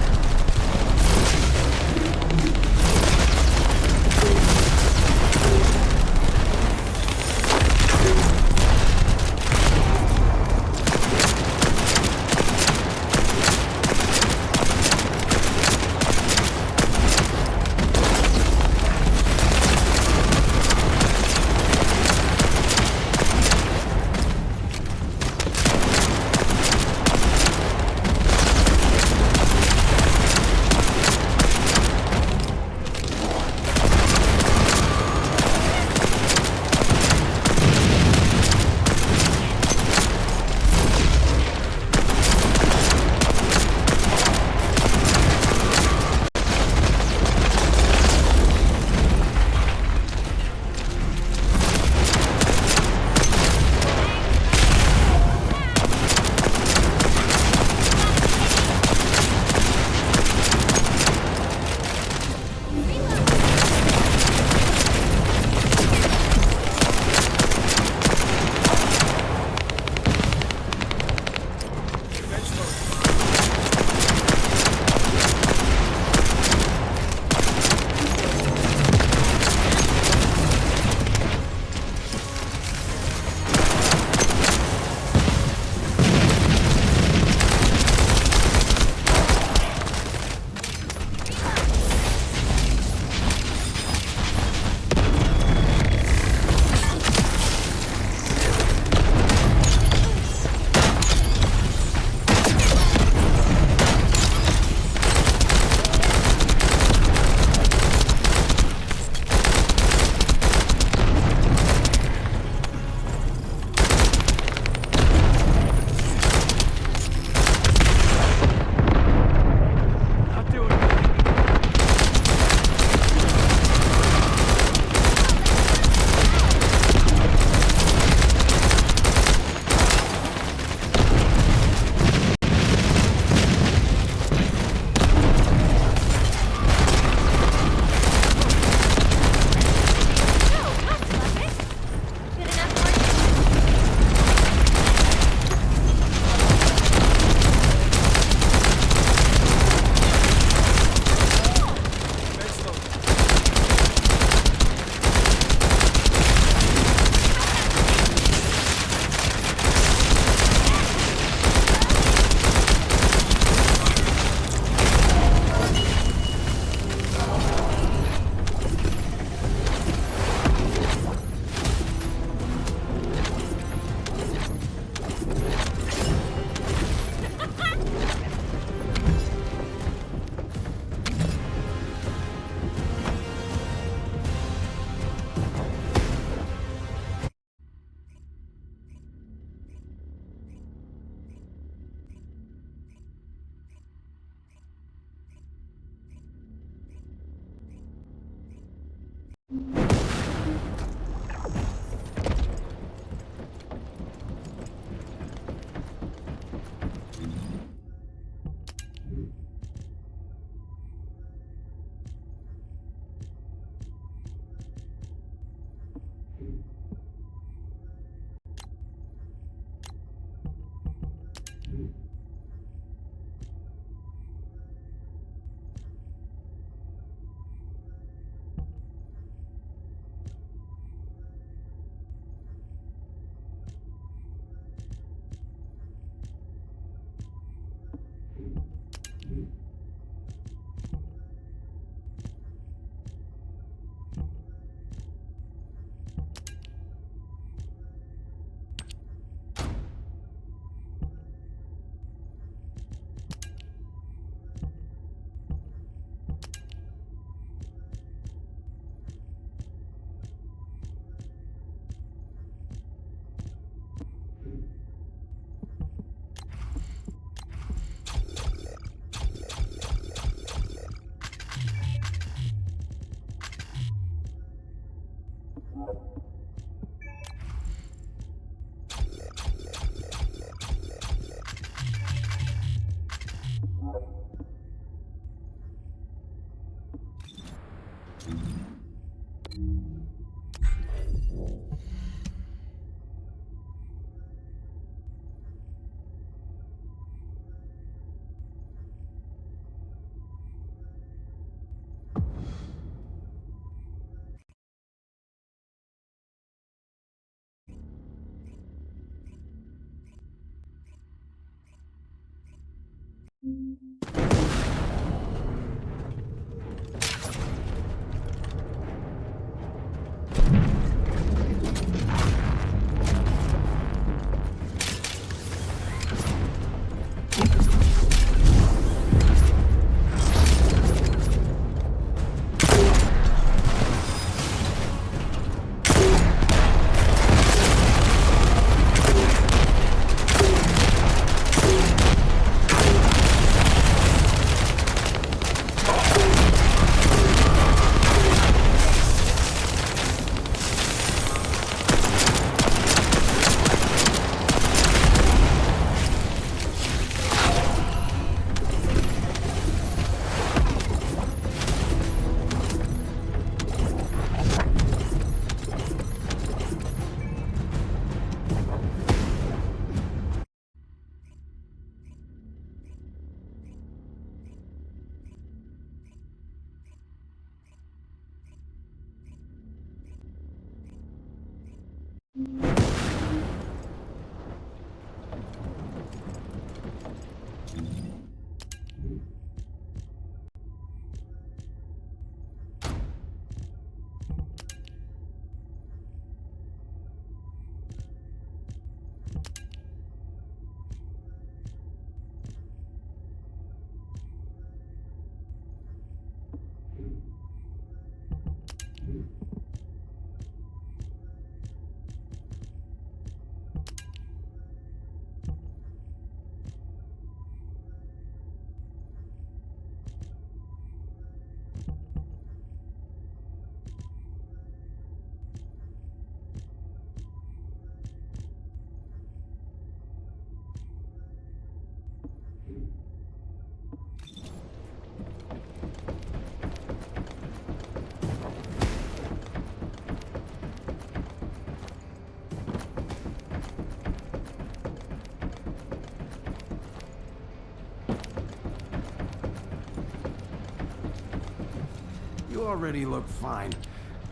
You already look fine,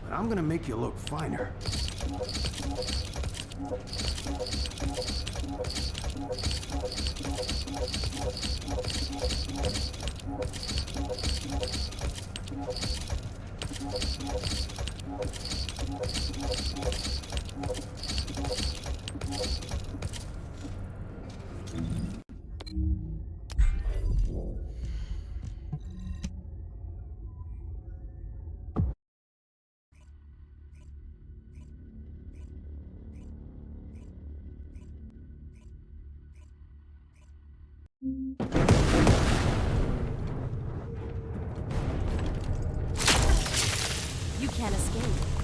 but I'm gonna make you look finer. You can't escape.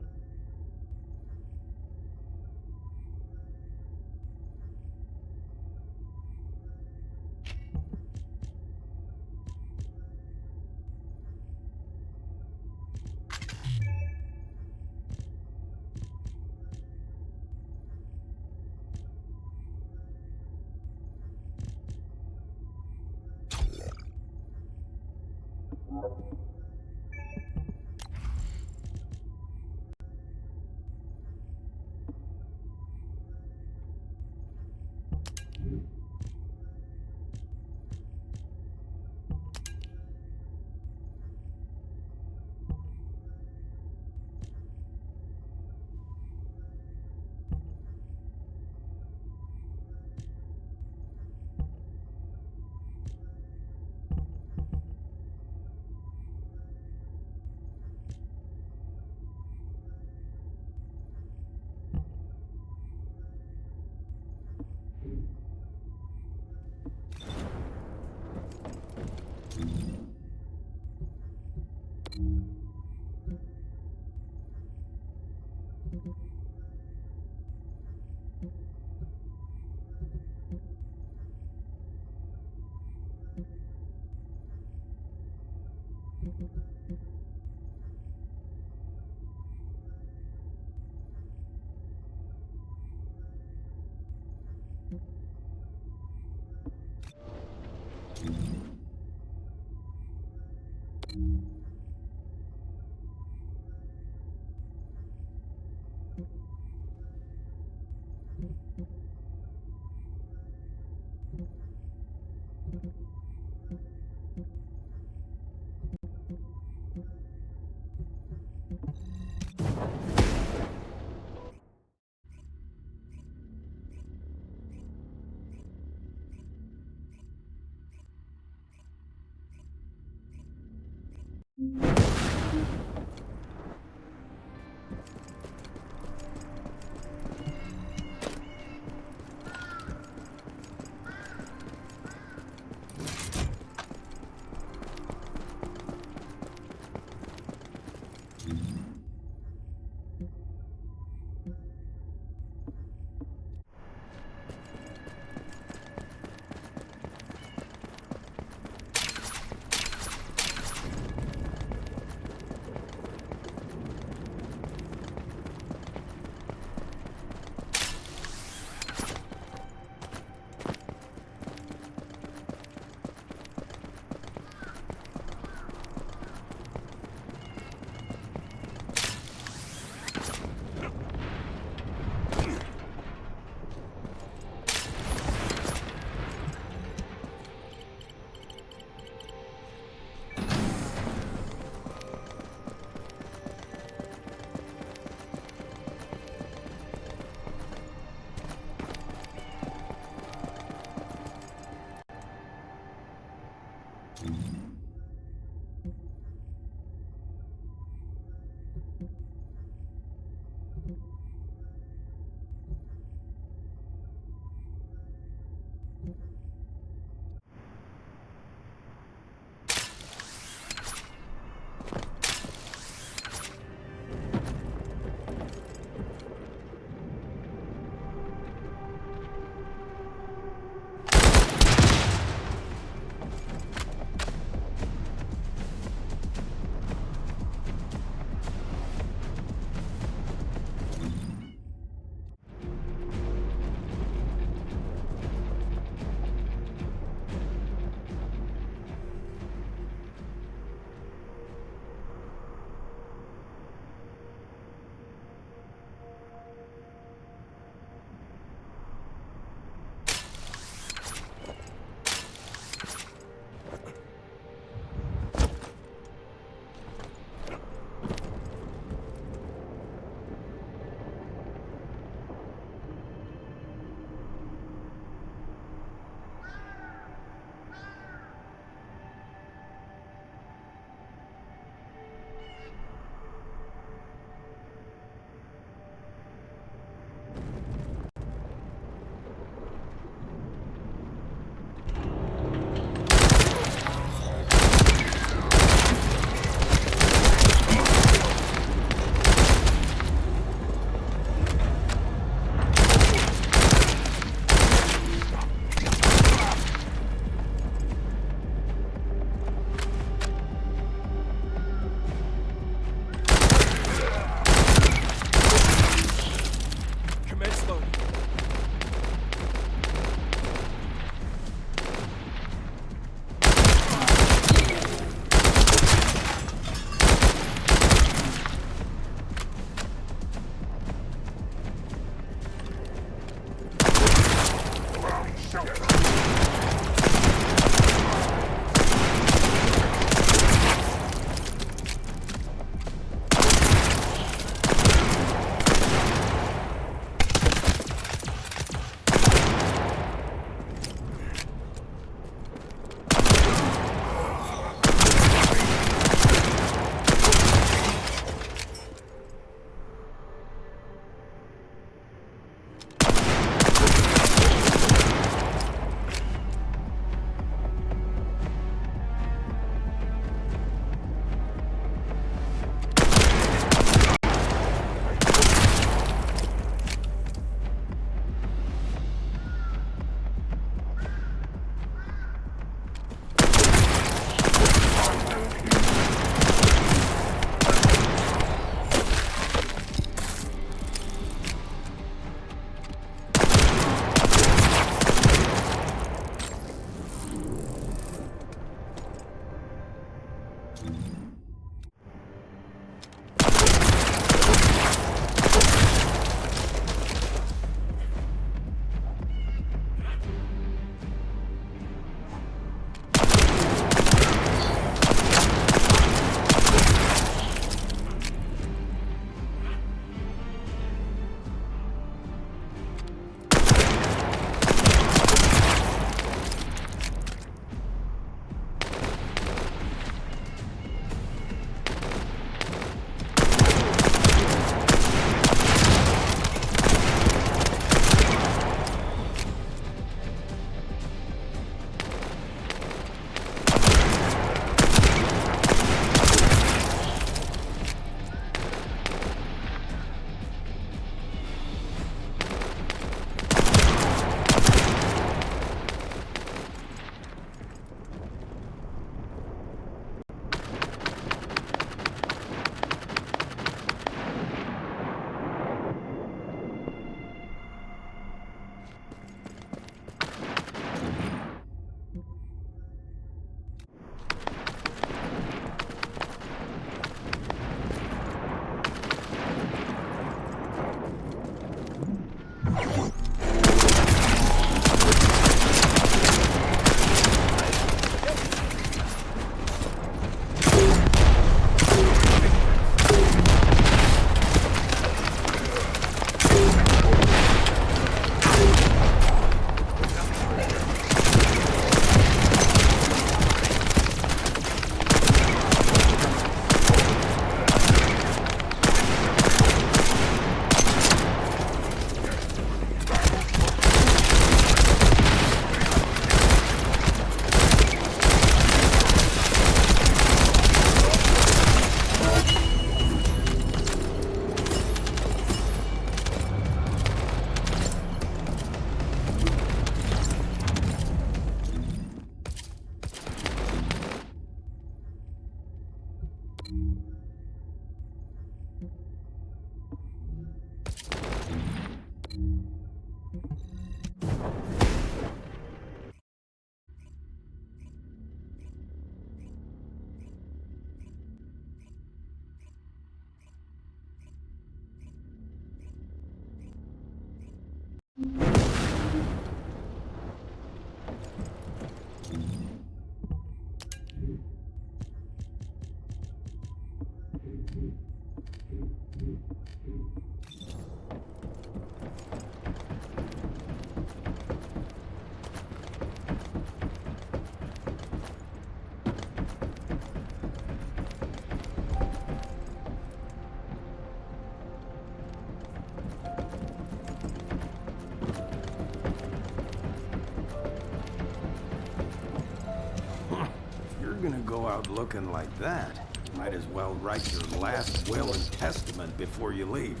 Gonna go out looking like that, might as well write your last will and testament before you leave.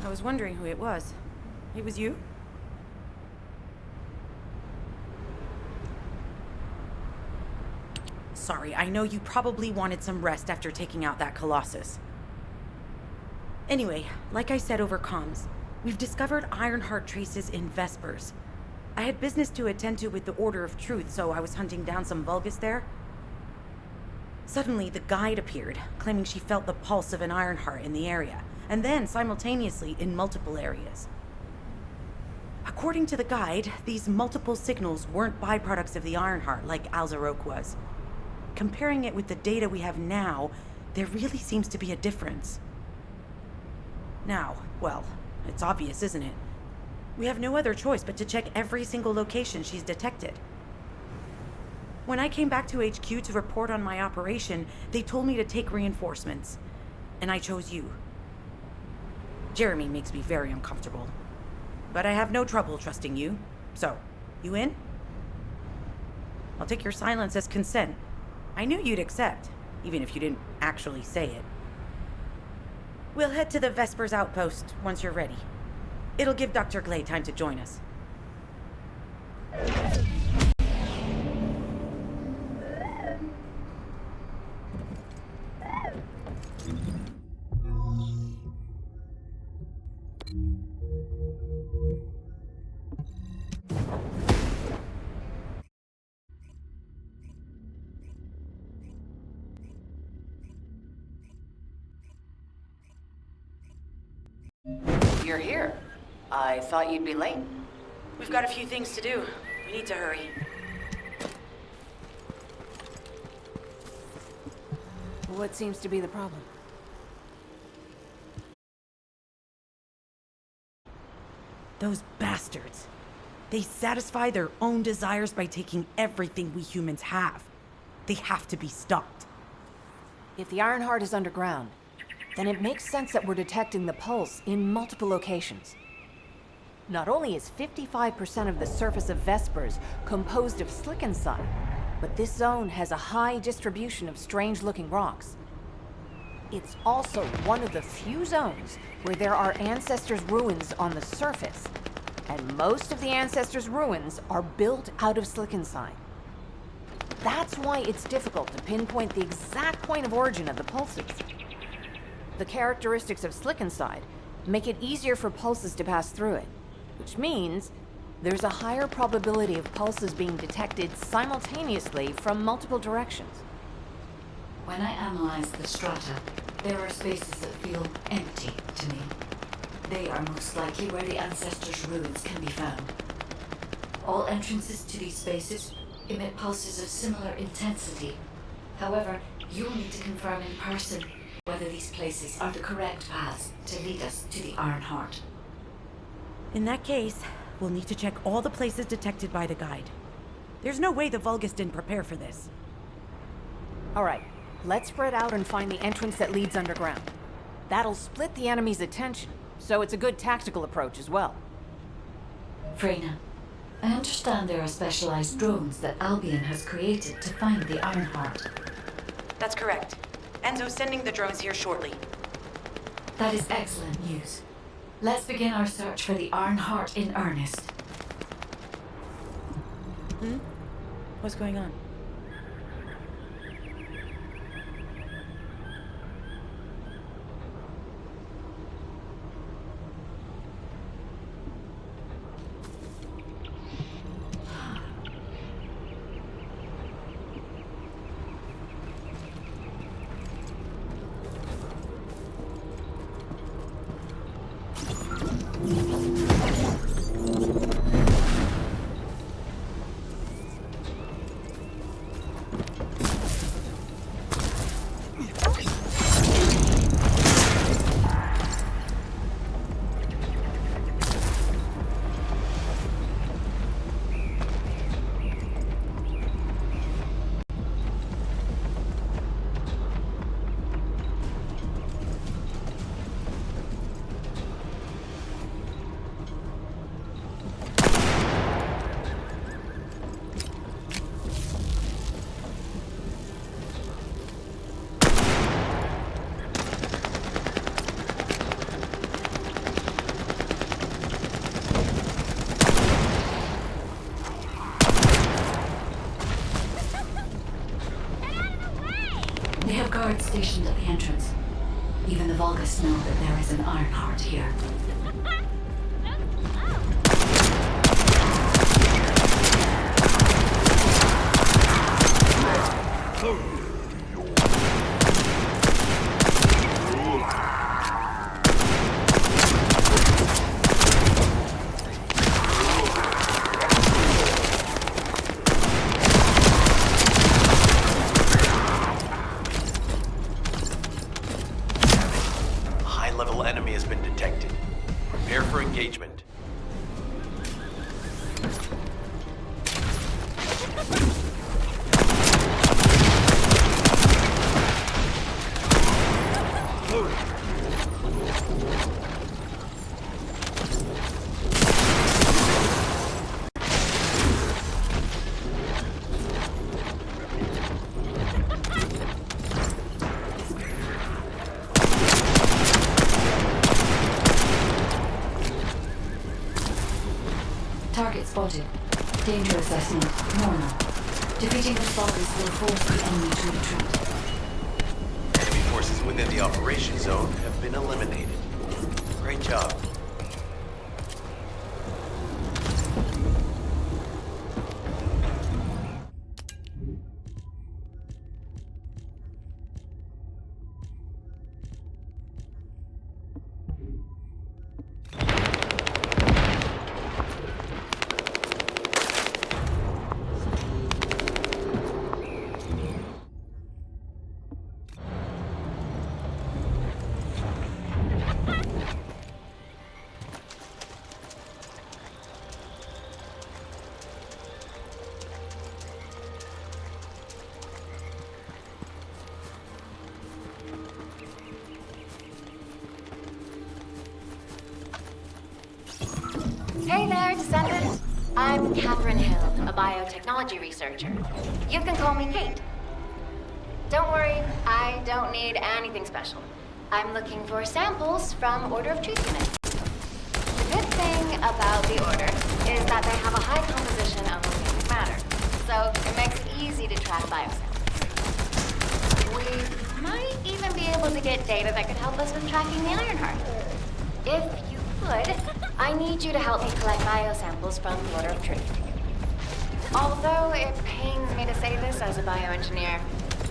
I was wondering who it was. It was you? Sorry, I know you probably wanted some rest after taking out that Colossus. Anyway, like I said over comms, we've discovered Ironheart traces in Vespers. I had business to attend to with the Order of Truth, so I was hunting down some Vulgus there. Suddenly, the guide appeared, claiming she felt the pulse of an Ironheart in the area, and then simultaneously in multiple areas. According to the guide, these multiple signals weren't byproducts of the Ironheart like Alzarok was. Comparing it with the data we have now, there really seems to be a difference. Now, well, it's obvious, isn't it? We have no other choice but to check every single location she's detected. When I came back to HQ to report on my operation, they told me to take reinforcements, and I chose you. Jeremy makes me very uncomfortable. but I have no trouble trusting you. So, you in? I'll take your silence as consent. I knew you'd accept, even if you didn't actually say it. We'll head to the Vespers outpost once you're ready. It'll give Dr. Glay time to join us. You're here. I thought you'd be late. We've got a few things to do. We need to hurry. What seems to be the problem? Those bastards. They satisfy their own desires by taking everything we humans have. They have to be stopped. If the Ironheart is underground, then it makes sense that we're detecting the pulse in multiple locations. Not only is 55% of the surface of Vespers composed of slickensign, but this zone has a high distribution of strange-looking rocks. It's also one of the few zones where there are Ancestors' ruins on the surface, and most of the Ancestors' ruins are built out of slickensign. That's why it's difficult to pinpoint the exact point of origin of the pulses. The characteristics of slickensign make it easier for pulses to pass through it, which means there's a higher probability of pulses being detected simultaneously from multiple directions. When I analyze the strata, there are spaces that feel empty to me. They are most likely where the Ancestors' ruins can be found. All entrances to these spaces emit pulses of similar intensity. However, you will need to confirm in person whether these places are the correct paths to lead us to the Ironheart. In that case, we'll need to check all the places detected by the guide. There's no way the Vulgus didn't prepare for this. All right, let's spread out and find the entrance that leads underground. That'll split the enemy's attention, so it's a good tactical approach as well. Freyna, I understand there are specialized drones that Albion has created to find the Ironheart. That's correct. Enzo's sending the drones here shortly. That is excellent news. Let's begin our search for the Ironheart in earnest. What's going on? They have guards stationed at the entrance. Even the Vulgus know that there is an Ironheart here. High-level enemy has been detected. Prepare for engagement. Target spotted. Danger assessment, normal. Defeating the Vulgus will force the enemy to retreat. Enemy forces within the operation zone have been eliminated. Great job. Hey there, Descendant. I'm Catherine Hill, a biotechnology researcher. You can call me Kate. Don't worry, I don't need anything special. I'm looking for samples from Order of Truth units. The good thing about the Order is that they have a high composition of organic matter, so it makes it easy to track biosamples. We might even be able to get data that could help us with tracking the Ironheart. If you could, I need you to help me collect biosamples from the Order of Truth. Although it pains me to say this as a bioengineer,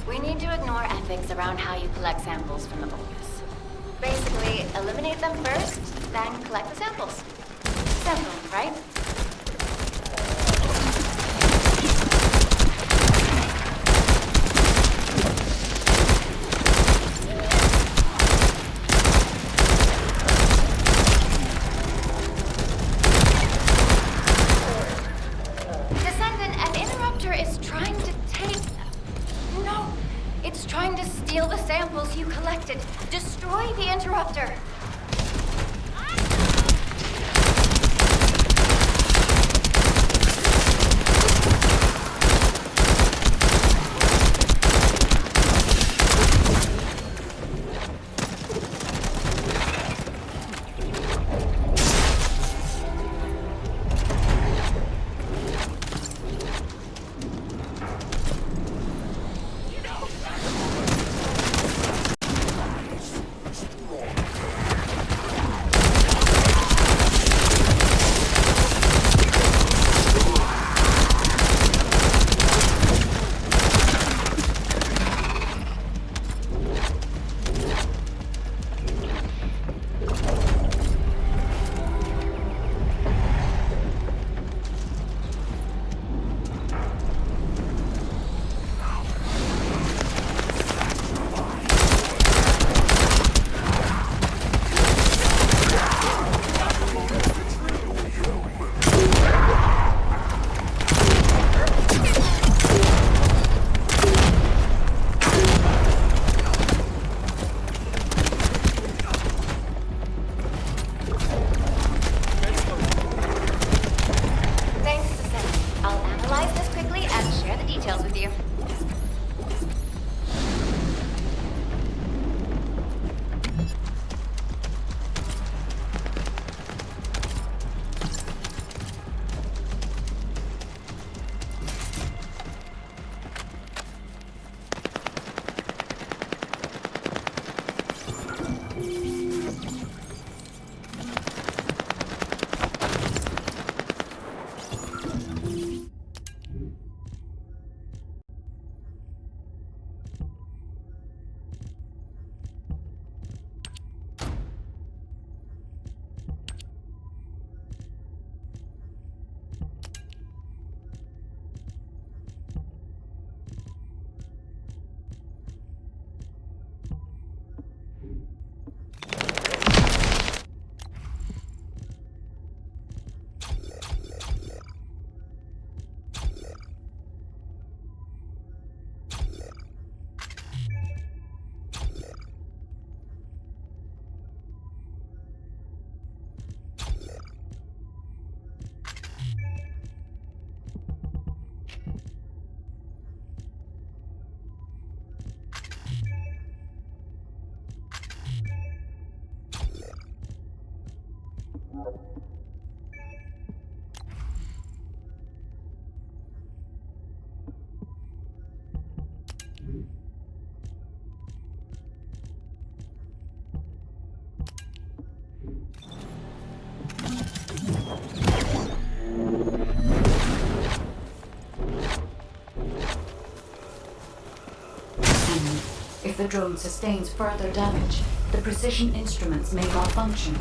we need to ignore ethics around how you collect samples from the Vulgus. Basically, eliminate them first, then collect the samples. Simple, right? You collected. Destroy the interrupter. If the drone sustains further damage, the precision instruments may malfunction.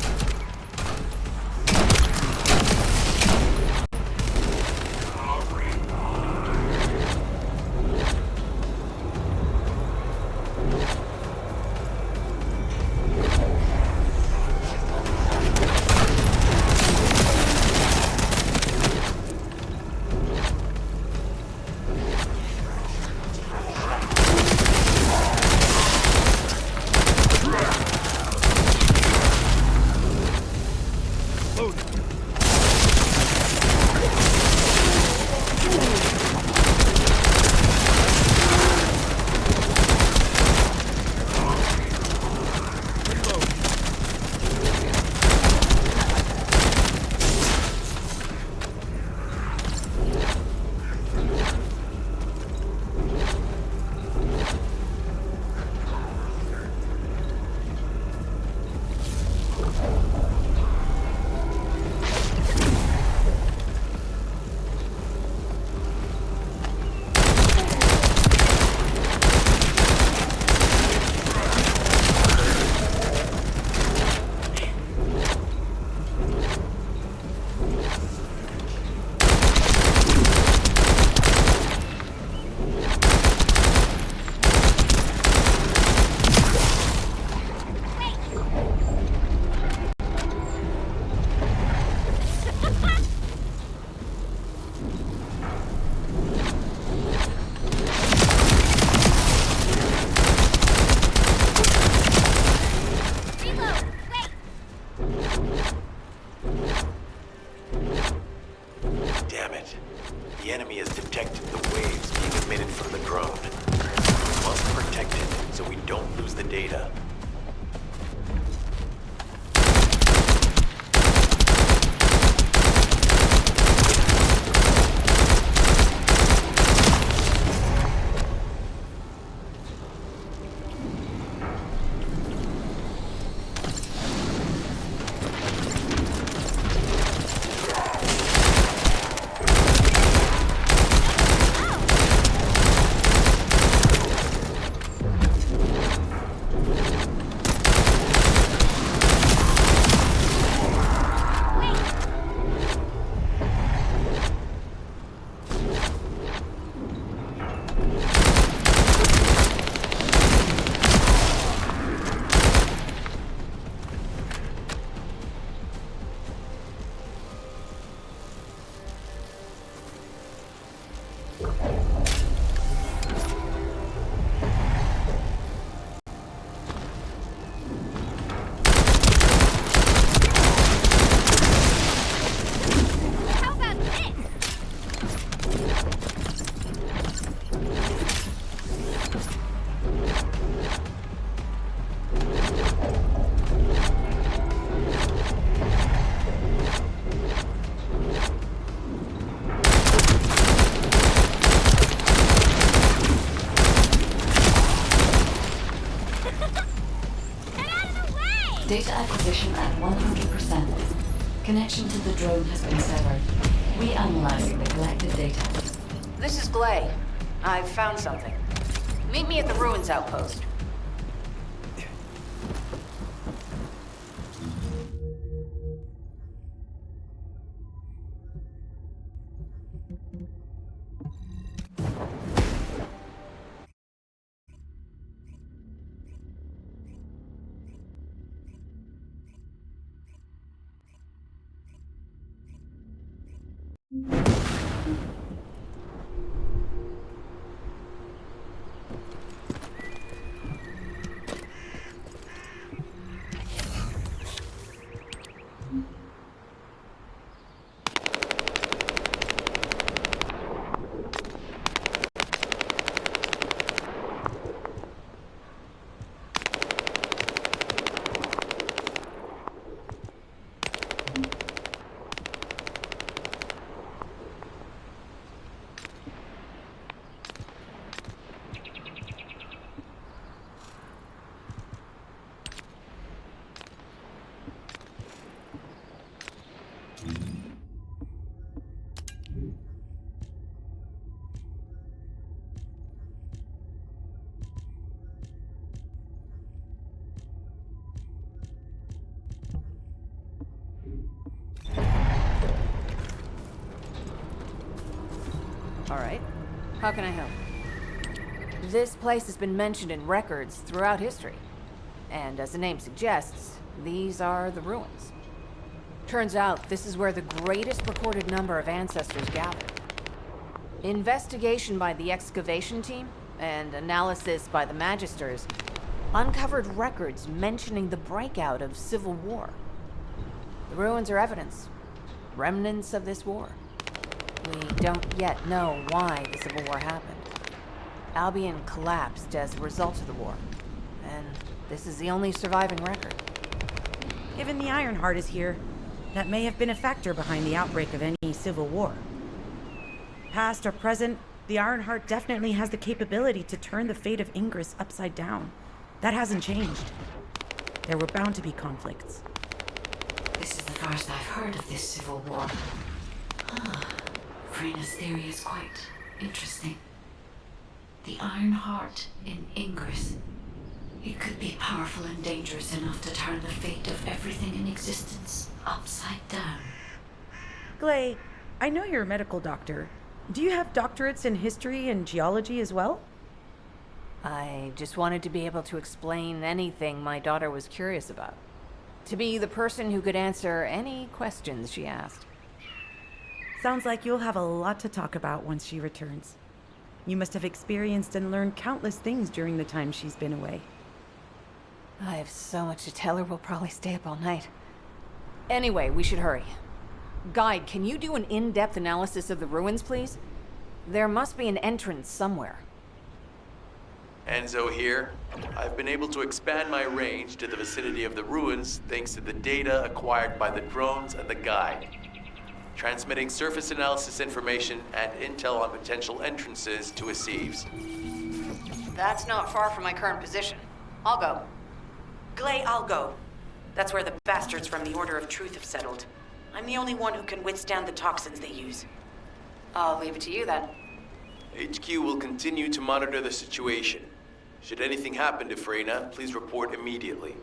Data acquisition at 100%. Connection to the drone has been severed. Reanalyzing the collected data. This is Glay. I've found something. Meet me at the ruins outpost. All right. How can I help? This place has been mentioned in records throughout history. And as the name suggests, these are the ruins. Turns out this is where the greatest recorded number of ancestors gathered. Investigation by the excavation team and analysis by the magisters uncovered records mentioning the breakout of civil war. The ruins are evidence, remnants of this war. We don't yet know why the civil war happened. Albion collapsed as a result of the war, and this is the only surviving record. Given the Ironheart is here, that may have been a factor behind the outbreak of any civil war. Past or present, the Ironheart definitely has the capability to turn the fate of Ingris upside down. That hasn't changed. There were bound to be conflicts. This is the first I've heard of this civil war. Frena's theory is quite interesting. The Ironheart in Ingris. It could be powerful and dangerous enough to turn the fate of everything in existence upside down. Glay, I know you're a medical doctor. Do you have doctorates in history and geology as well? I just wanted to be able to explain anything my daughter was curious about. To be the person who could answer any questions she asked. Sounds like you'll have a lot to talk about once she returns. You must have experienced and learned countless things during the time she's been away. I have so much to tell her, we'll probably stay up all night. Anyway, we should hurry. Guide, can you do an in-depth analysis of the ruins, please? There must be an entrance somewhere. Enzo here. I've been able to expand my range to the vicinity of the ruins thanks to the data acquired by the drones and the guide. Transmitting surface analysis information and intel on potential entrances to Aceves. That's not far from my current position. I'll go. Glay, I'll go. That's where the bastards from the Order of Truth have settled. I'm the only one who can withstand the toxins they use. I'll leave it to you then. HQ will continue to monitor the situation. Should anything happen to Freyna, please report immediately.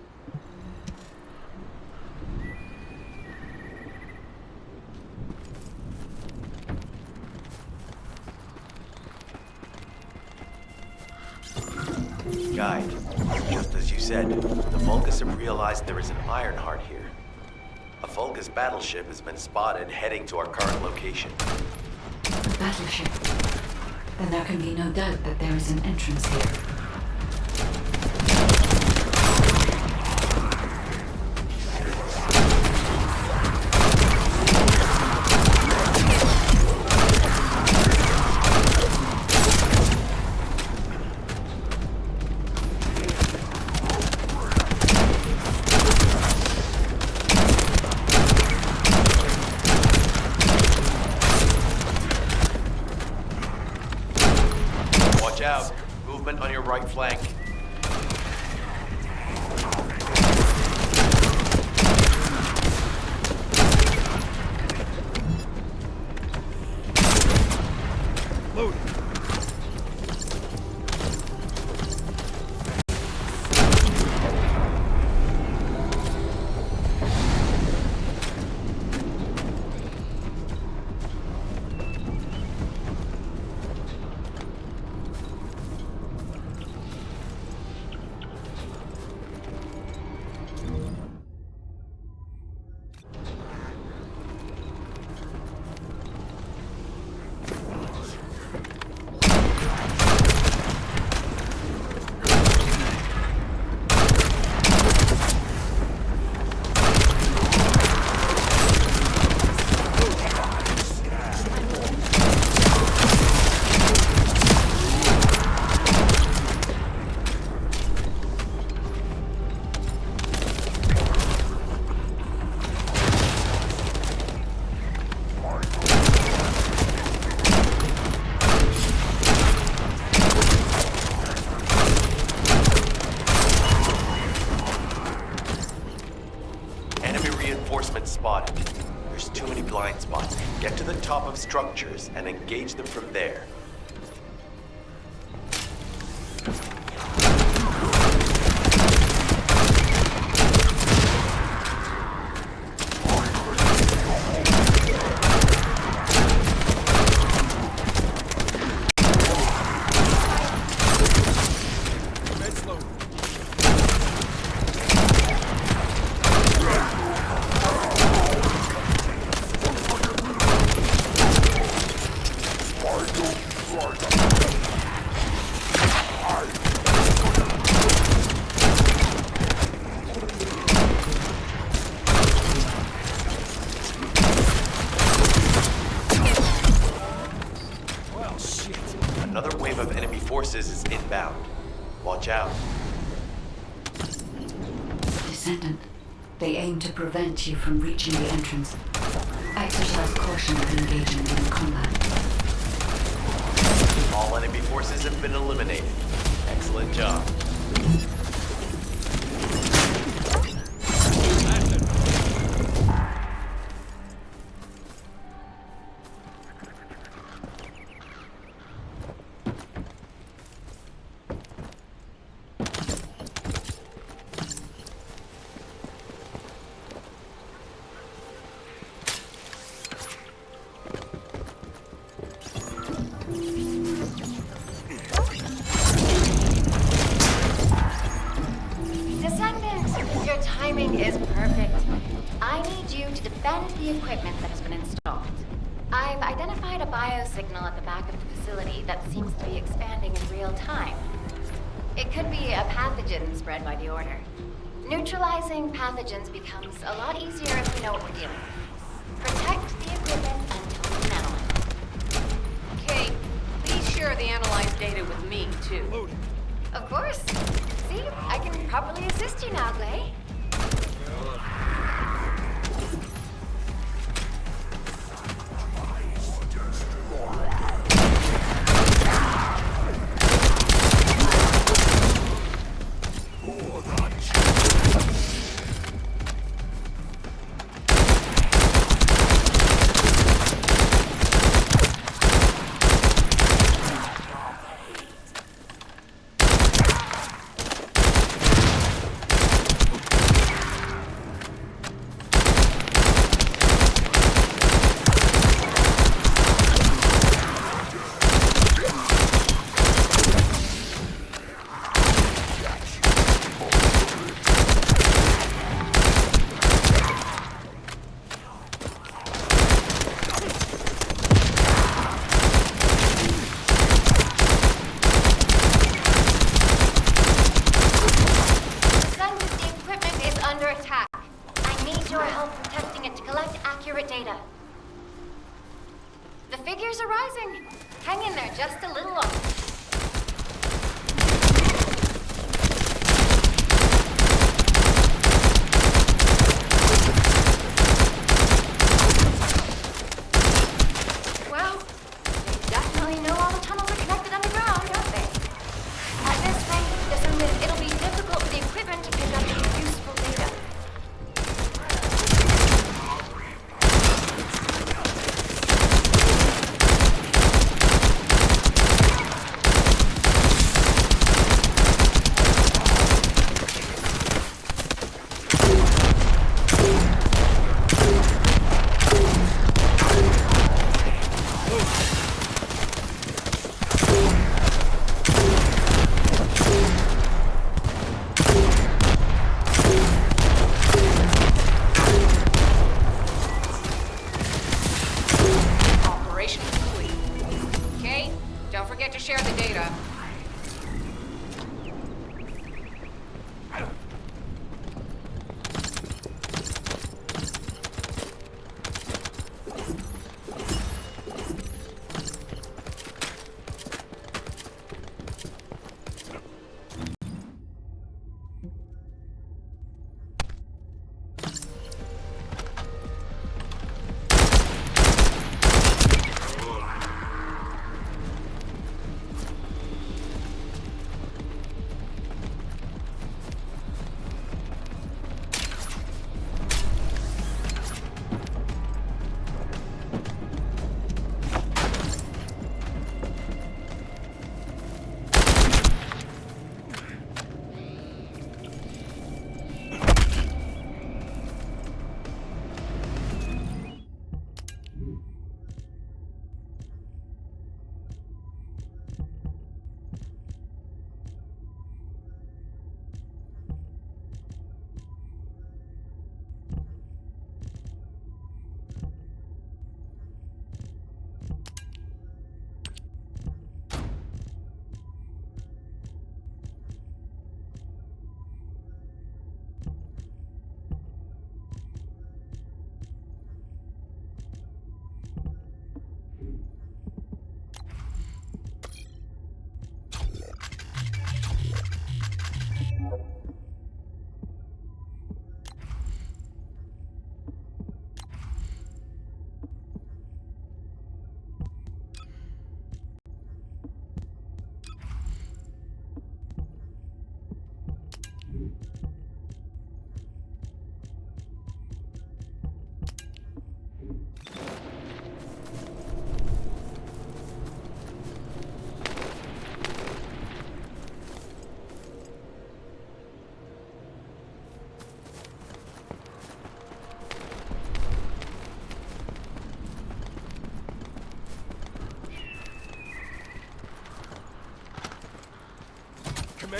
Guide, just as you said, the Vulgus have realized there is an Ironheart here. A Vulgus battleship has been spotted heading to our current location. A battleship? Then there can be no doubt that there is an entrance here. Watch out. Movement on your right flank. Loading. Spotted. There's too many blind spots. Get to the top of structures and engage them from there. forces is inbound. Watch out. Descendant, they aim to prevent you from reaching the entrance. Exercise caution when engaging in combat. All enemy forces have been eliminated. Excellent job. Descendants, your timing is perfect. I need you to defend the equipment that has been installed. I've identified a biosignal at the back of the facility that seems to be expanding in real time. It could be a pathogen spread by the Order. Neutralizing pathogens becomes a lot easier if we know what we're dealing with. Protect the equipment until we can analyze it. Kate, please share the analyzed data with me, too. Of course. See, I can properly assist you now, Glay. The figures are rising. Hang in there just a little longer. Well, they definitely know all the tunnels are connected underground, don't they? At this rate, Descendant, it'll be difficult for the equipment to pick up any useful data.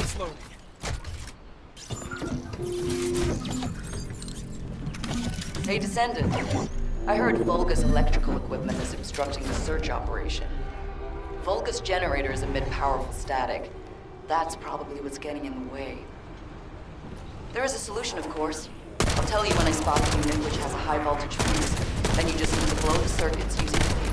It's loading. Hey, Descendant. I heard Volga's electrical equipment is obstructing the search operation. Volga's generators emit powerful static. That's probably what's getting in the way. There is a solution, of course. I'll tell you when I spot a unit which has a high voltage fuse. Then you just need to blow the circuits using the fuses.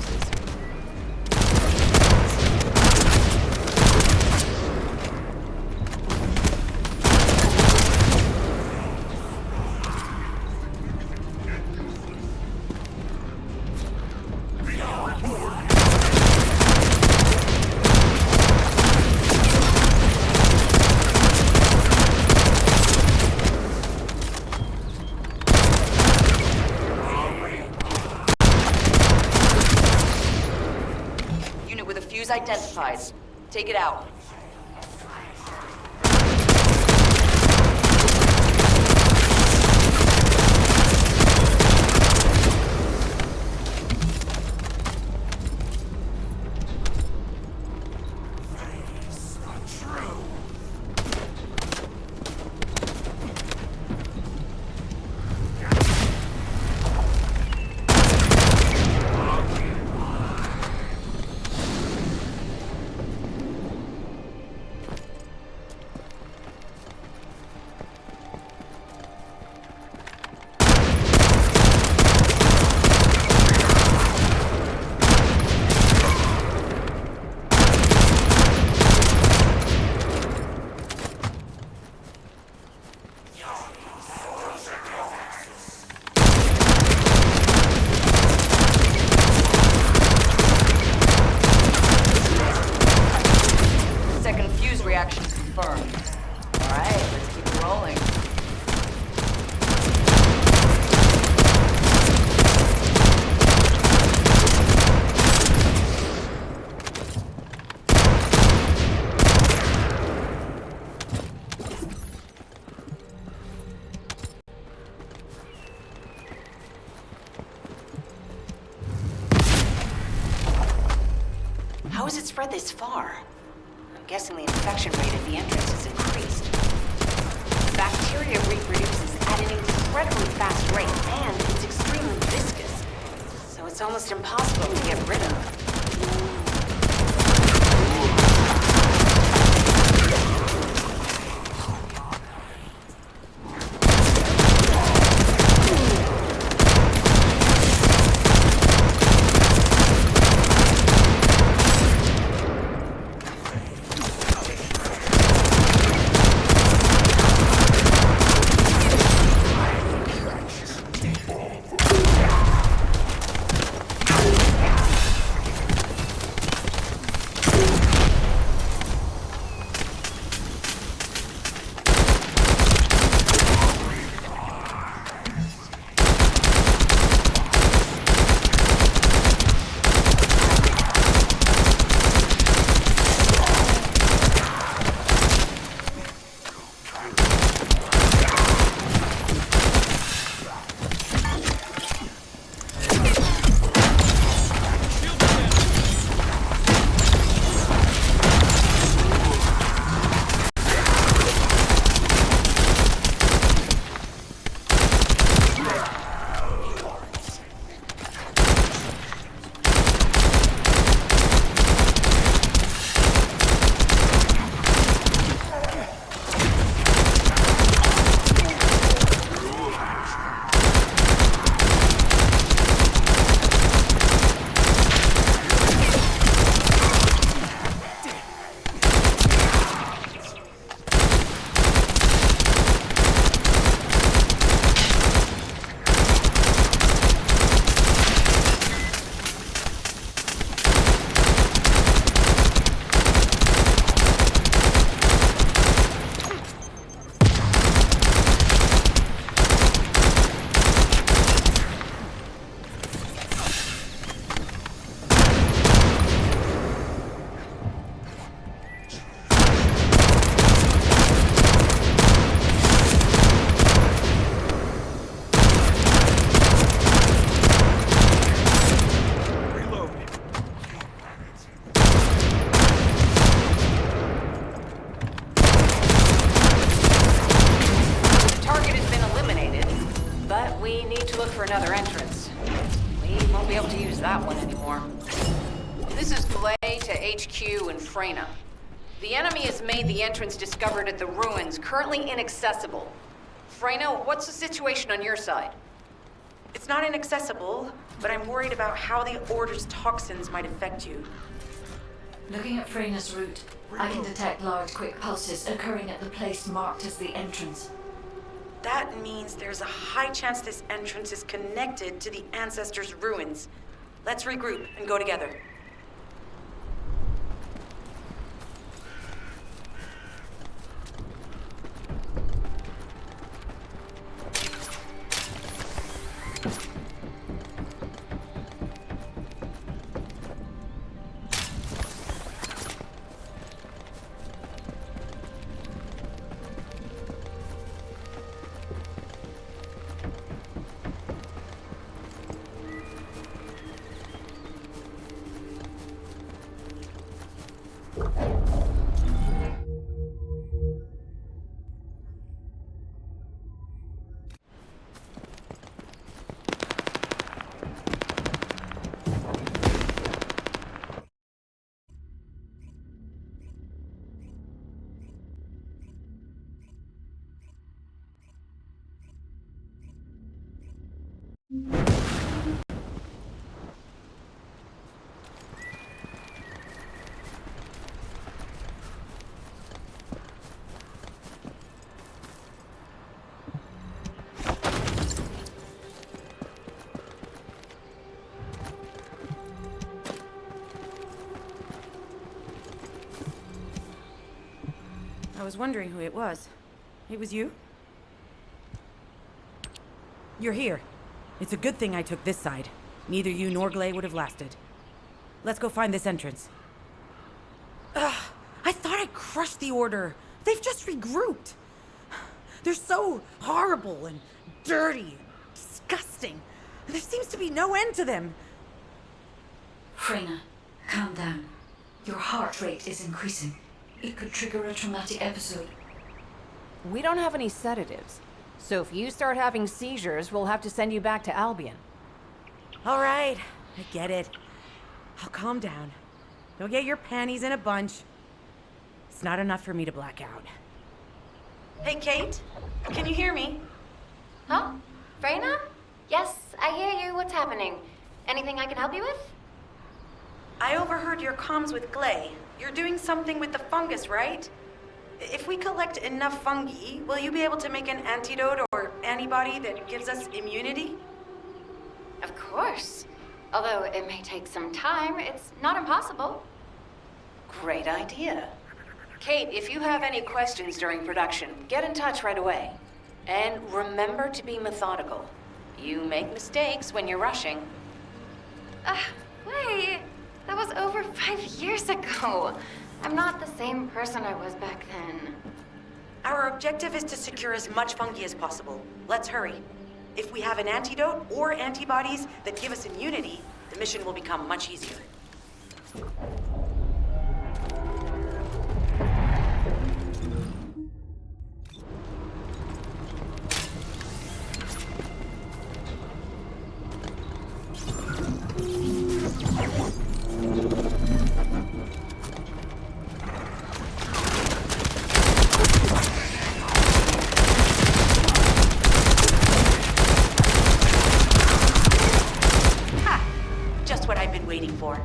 Identified. Take it out. How has it spread this far? I'm guessing the infection rate at the entrance has increased. The bacteria reproduces at an incredibly fast rate, and it's extremely viscous. So it's almost impossible to get rid of. use that one anymore. This is Glay to HQ and Freyna. The enemy has made the entrance discovered at the ruins currently inaccessible. Freyna, what's the situation on your side? It's not inaccessible, but I'm worried about how the Order's toxins might affect you. Looking at Freyna's route, I can detect large quick pulses occurring at the place marked as the entrance. That means there's a high chance this entrance is connected to the Ancestors' ruins. Let's regroup and go together. I was wondering who it was. It was you? You're here. It's a good thing I took this side. Neither you nor Glay would have lasted. Let's go find this entrance. Ugh, I thought I crushed the Order. They've just regrouped. They're so horrible and dirty and disgusting. There seems to be no end to them. Freyna, calm down. Your heart rate is increasing. It could trigger a traumatic episode. We don't have any sedatives. So if you start having seizures, we'll have to send you back to Albion. All right, I get it. I'll calm down. Don't get your panties in a bunch. It's not enough for me to black out. Hey, Kate, can you hear me? Huh? Freyna? Yes, I hear you. What's happening? Anything I can help you with? I overheard your comms with Glay. You're doing something with the fungus, right? If we collect enough fungi, will you be able to make an antidote or antibody that gives us immunity? Of course. Although it may take some time, it's not impossible. Great idea. Kate, if you have any questions during production, get in touch right away. And remember to be methodical. You make mistakes when you're rushing. Wait. That was over 5 years ago. I'm not the same person I was back then. Our objective is to secure as much fungi as possible. Let's hurry. If we have an antidote or antibodies that give us immunity, the mission will become much easier. Waiting for.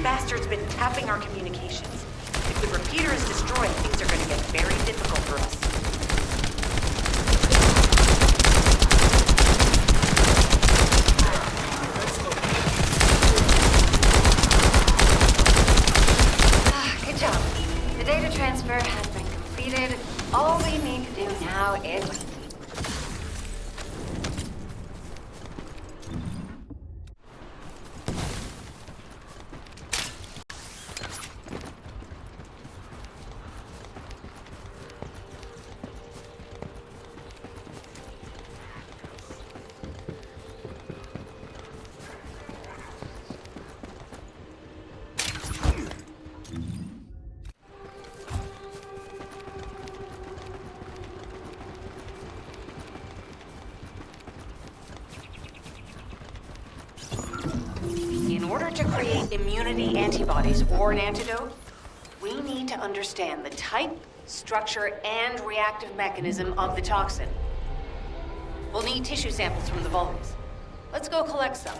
bastard's been tapping our communications. If the repeater is destroyed, things are gonna get very difficult for us. Good job. The data transfer has been completed. All we need to do now is wait. In order to create immunity antibodies or an antidote, we need to understand the type, structure, and reactive mechanism of the toxin. We'll need tissue samples from the Vulgus. Let's go collect some.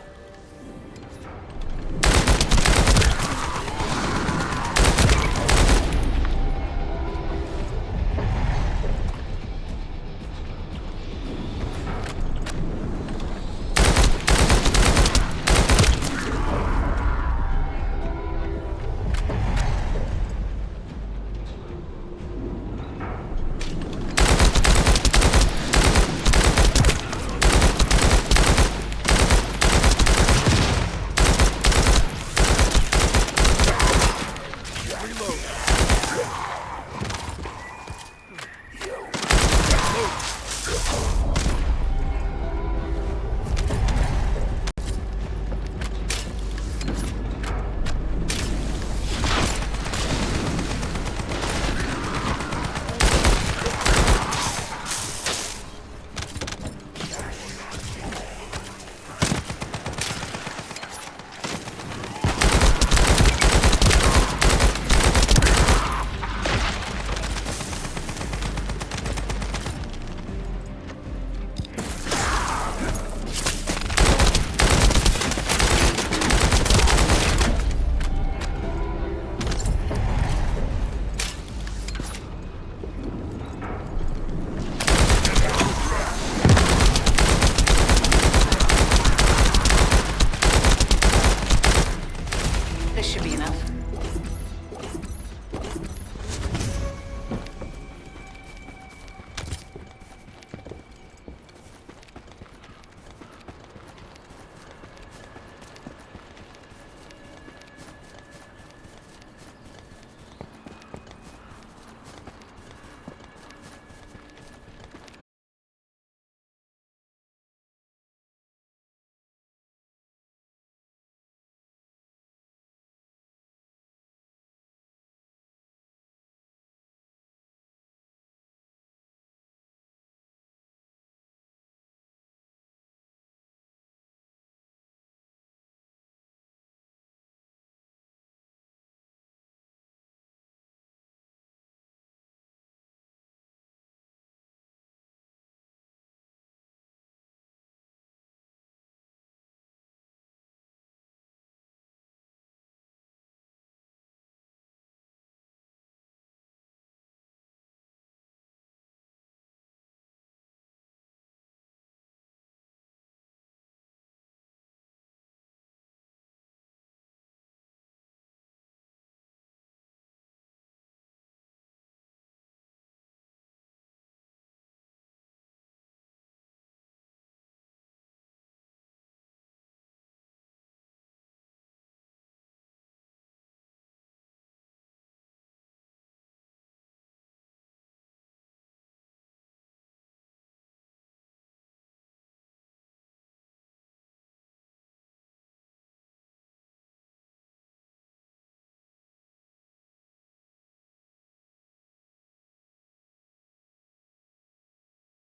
This should be enough.